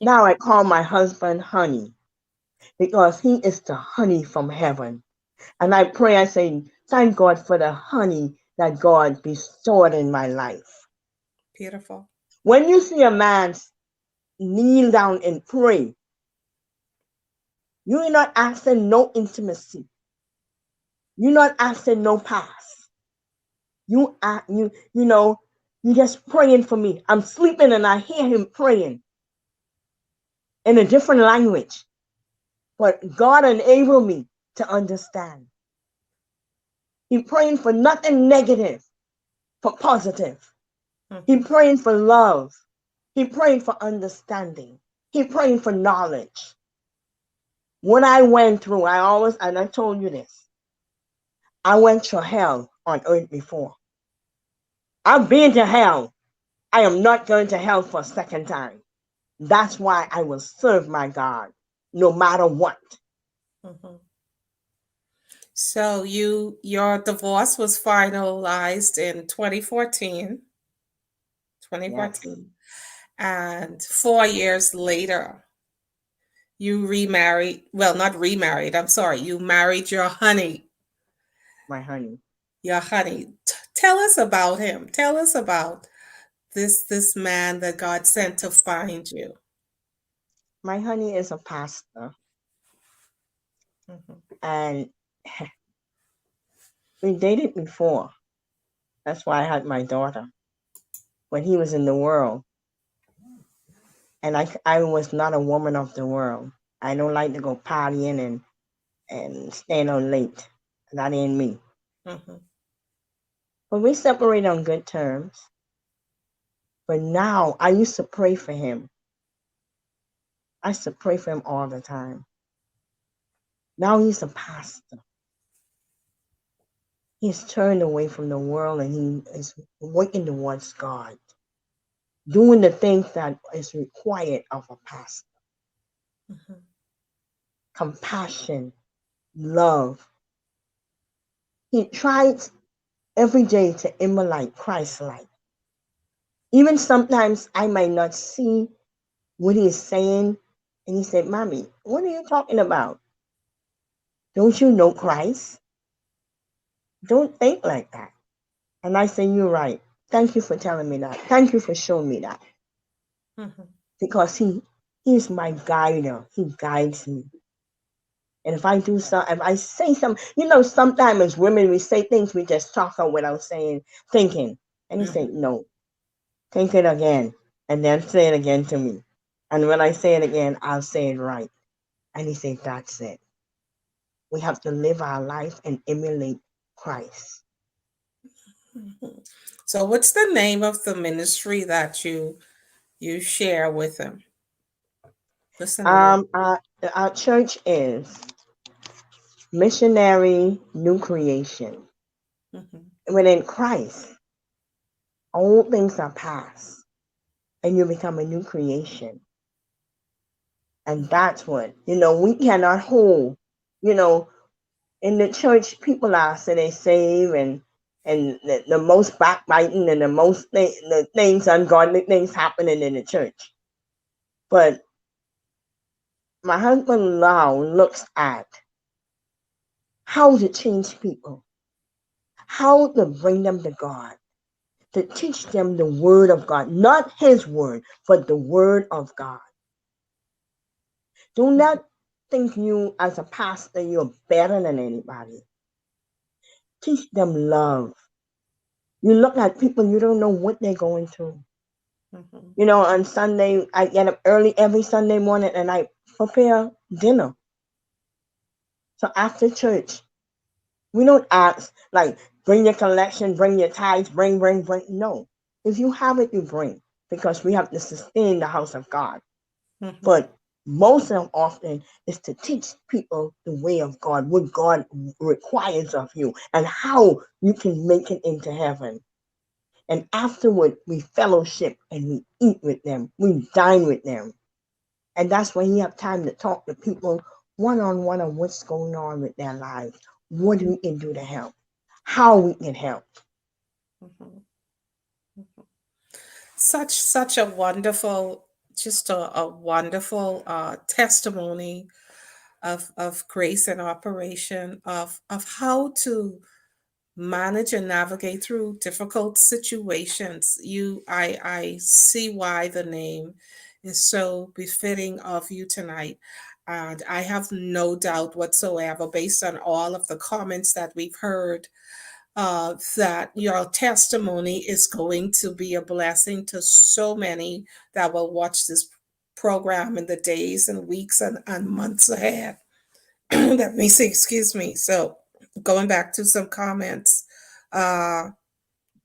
Now I call my husband honey because he is the honey from heaven. And I pray, I say, thank God for the honey that God bestowed in my life. Beautiful. When you see a man kneel down and pray, you're not asking no intimacy. You're not asking no pass. You just praying for me. I'm sleeping and I hear him praying in a different language. But God enabled me to understand. He praying for nothing negative, for positive. He Mhm, praying for love. He praying for understanding. He praying for knowledge. What I went through, and I told you this, I went through hell on earth before. I've been to hell. I am not going to hell for a second time. That's why I will serve my God no matter what. mhm. So your divorce was finalized in 2014, Yes, 2014, and 4 years later you remarried. Well, not remarried. I'm sorry. You married your honey. my honey. Your honey. Tell us about him. Tell us about this man that God sent to find you. My honey is a pastor, Mhm, and we dated before. That's why I had my daughter when he was in the world. And I was not a woman of the world. I don't like to go partying and staying on late. That ain't me. mhm, But we separated on good terms. But now I used to pray for him. I used to pray for him all the time. Now he's a pastor. He's turned away from the world and he is working towards God, doing the things that is required of a pastor. Mhm. Compassion, love. He tries every day to emulate Christ-like. Even sometimes I might not see what he's saying, and he said, "Mommy, what are you talking about? Don't you know Christ? Don't think like that." And I say, "You're right. Thank you for telling me that. Thank you for showing me that." Mhm. Because he's my guider. He guides me. And if I do something, if I say something, sometimes as women we say things we just talk out without thinking. And he Mhm. said, "No, think it again, and then say it again to me. And when I say it again, I'll say it right." And he said, "That's it. We have to live our life and emulate Christ." Mhm. So, what's the name of the ministry that you share with them? What's the name of? Our church is Missionary New Creation. Mhm. Within Christ, old things are past, and you become a new creation. And Mhm. that's what, we cannot hold, you know, in the church, people are say they save and the most backbiting and the things ungodly things happening in the church. But my husband now looks at how to change people, how to bring them to God, to teach them the word of God, not his word, but the word of God. Do Mhm. not think you as a pastor you're better than anybody. Teach them love. You look at people, you don't know what they're going through. Mhm. On Sunday, I get up early every Sunday morning and I prepare dinner. So after church, we don't ask, like, bring your collection, bring your tithes, bring. No. If you have it, you bring. Because we have to sustain the house of God. Mhm. But most of often is to teach people the way of God, what God requires of you, and how you can make it into heaven. And afterward, we fellowship and we eat with them, we dine with them. And that's when you have time to talk to people one on one on what's going on with their lives, what we can do to help, how we can help. Mhm. Such a wonderful, just a wonderful testimony of grace and operation of how to manage and navigate through difficult situations. I see why the name is so befitting of you tonight. And I have no doubt whatsoever, based on all of the comments that we've heard, that your testimony is going to be a blessing to so many that will watch this program in the days and weeks and months ahead. Let me see, excuse me. So, going back to some comments, uh,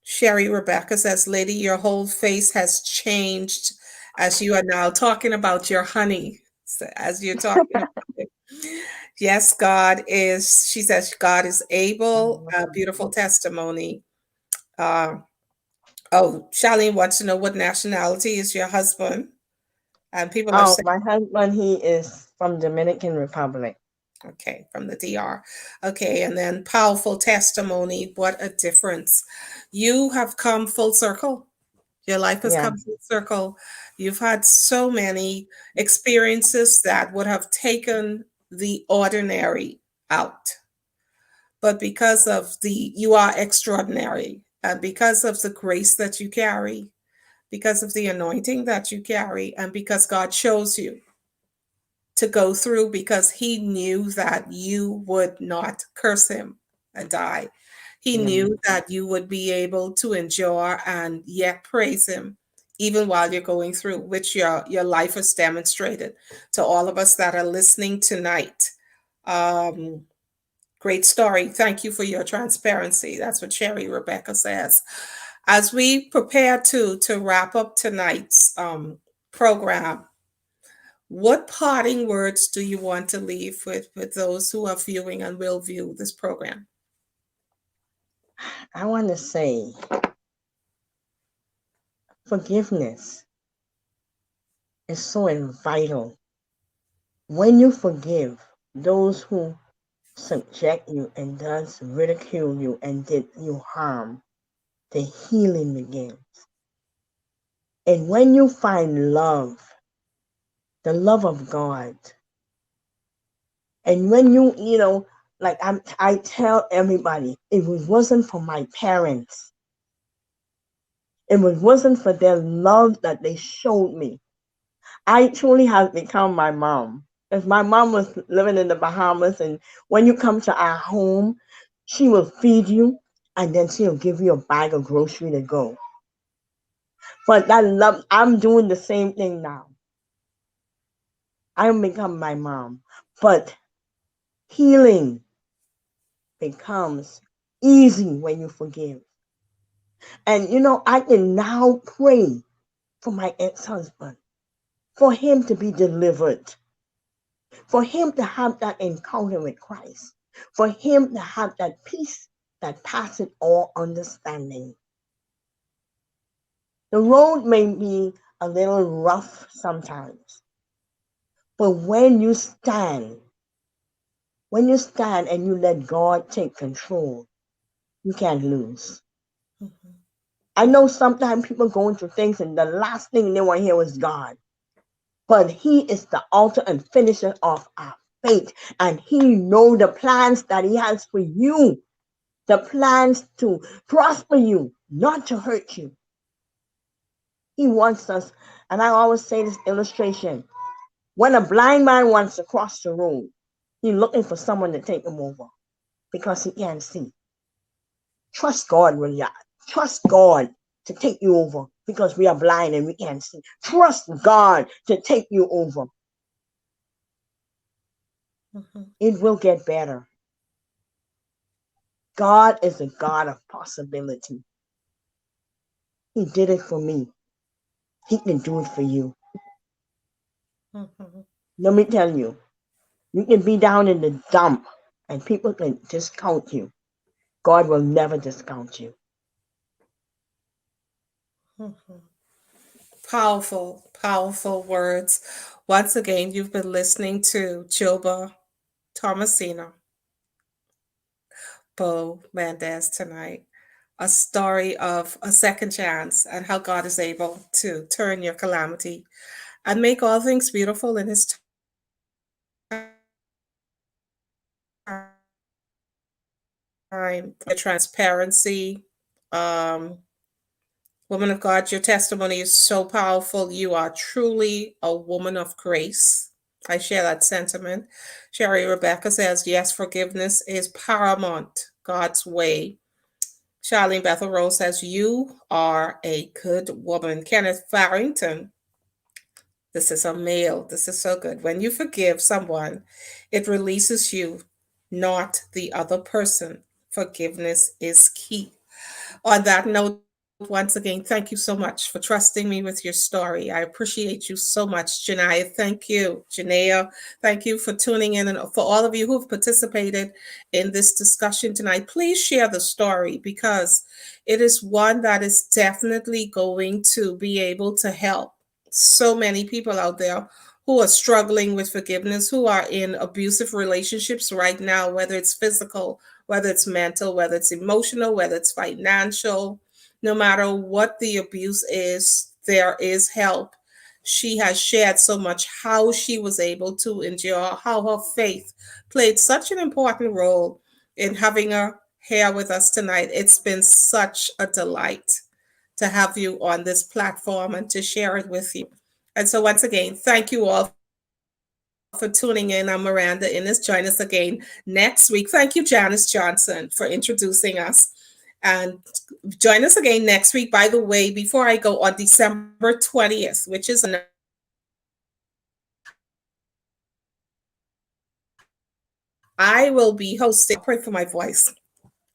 Sherry Rebecca says, "Lady, your whole face has changed as you are now talking about your honey." So as you're talking about it. Yes, God is, she says, God is able. A beautiful testimony. Uh, oh, Charlene wants to know what nationality is your husband? And people are Oh, saying, my husband, he is from Dominican Republic. okay, from the DR. Okay, and then powerful testimony. What a difference. You have come full circle. Your life has come Yes, full circle. You've had so many experiences that would have taken the ordinary out. But because of you are extraordinary. And because of the grace that you carry, because of the anointing that you carry, and because God chose you to go through, because he knew that you would not curse him and die. He yes, knew that you would be able to endure and yet praise him even while you're going through, which your life has demonstrated to all of us that are listening tonight. Um, Great story. Thank you for your transparency. That's what Sherry Rebecca says. As we prepare to wrap up tonight's program, what parting words do you want to leave with those who are viewing and will view this program? I want to say forgiveness is so vital. When you forgive those who subject you and does ridicule you and did you harm, the healing begins. And when you find love, the love of God, and when like I tell everybody, if it wasn't for my parents, if it wasn't for their love that they showed me, I truly have become my mom. If my mom was living in the Bahamas, and when you come to our home, she will feed you and then she'll give you a bag of grocery to go. But that love, I'm doing the same thing now. I'm become my mom. But healing becomes easy when you forgive. And I can now pray for my ex-husband, for him to be delivered, for him to have that encounter with Christ, for him to have that peace that passes all understanding. The road may be a little rough sometimes, but when you stand and you let God take control, you can't lose. Mm-hmm. I know sometimes people going through things and the last thing they want to hear is God. But he is the author and finisher of our faith. And he knows the plans that he has for you. The plans to prosper you, not to hurt you. He wants us, and I always say this illustration. When a blind man wants to cross the road, he's looking for someone to take him over because he can't see. Trust God, William. Trust God to take you over because we are blind and we can't see. Trust God to take you over. Mm-hmm. It will get better. God is a God of possibility. He did it for me. He can do it for you. Mm-hmm. Let me tell you, you can be down in the dump and people can discount you. God will never discount you. Mm-hmm. Powerful, powerful words. Once again, you've been listening to Joba, Thomascina, Bo Mendez tonight. A story of a second chance and how God is able to turn your calamity and make all things beautiful in His time. Your transparency. Um, Woman of God, your testimony is so powerful. You are truly a woman of grace. I share that sentiment. Sherry Rebecca says, yes, forgiveness is paramount, God's way. Charlene Bethel Rose says, you are a good woman. Kenneth Farrington, this is a male. This is so good. When you forgive someone, it releases you, not the other person. Forgiveness is key. On that note, once again, thank you so much for trusting me with your story. I appreciate you so much. Janaya, thank you. Janaya, thank you for tuning in. And for all of you who've participated in this discussion tonight, please share the story because it is one that is definitely going to be able to help so many people out there who are struggling with forgiveness, who are in abusive relationships right now, whether it's physical, whether it's mental, whether it's emotional, whether it's financial, no matter what the abuse is, there is help. She has shared so much how she was able to endure, how her faith played such an important role in having her here with us tonight. It's been such a delight to have you on this platform and to share it with you. And so, once again, thank you all for tuning in. I'm Miranda Innes. Join us again next week. Thank you, Janice Johnson, for introducing us. And join us again next week. By the way, before I go, on December 20th, which is a National Women's Empowerment Day, I will be hosting. Pray for my voice.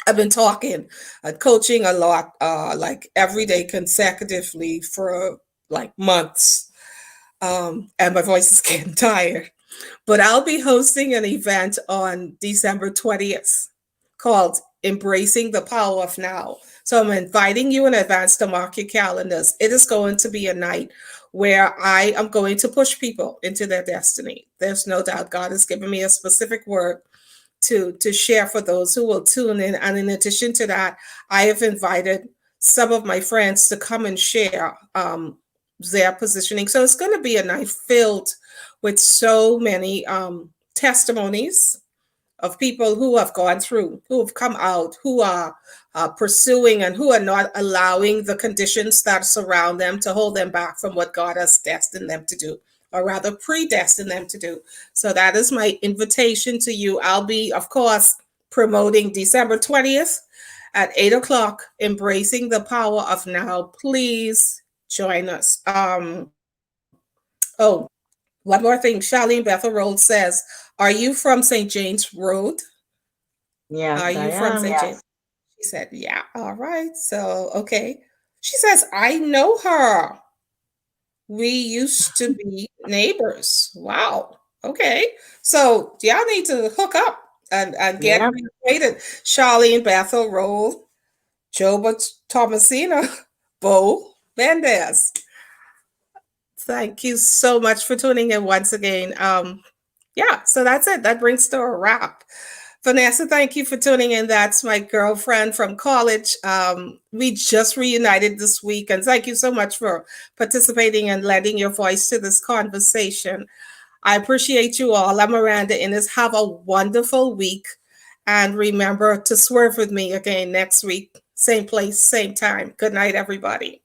I've been talking and coaching a lot, like every day consecutively for like months. And my voice is getting tired. But I'll be hosting an event on December 20th called Embracing the Power of Now. So I'm inviting you in advance to mark your calendars. It is going to be a night where I am going to push people into their destiny. There's no doubt God has given me a specific word to share for those who will tune in. And in addition to that, I have invited some of my friends to come and share their positioning. So it's going to be a night filled with so many testimonies of people who have gone through, who have come out, who are pursuing, and who are not allowing the conditions that surround them to hold them back from what God has destined them to do, or rather predestined them to do. So that is my invitation to you. I'll be, of course, promoting December 20th at 8 o'clock, Embracing the Power of Now. Please join us. Oh, one more thing. Charlene Bethel Road says, are you from St. James Road? Yes, Are I you from am. St. James? She said, yeah. All right. So, okay. She says, I know her. We used to be neighbors. Wow. Okay. So y'all need to hook up and get Yep. reacquainted. Charlene Bethel Road, Joba Thomascina, Bo Mendez. Thank you so much for tuning in once again. Yeah, so that's it. That brings to a wrap. Vanessa, thank you for tuning in. That's my girlfriend from college. We just reunited this week, and thank you so much for participating and lending your voice to this conversation. I appreciate you all. I'm Miranda Innes. Have a wonderful week, and remember to swerve with me again next week. Same place, same time. Good night, everybody.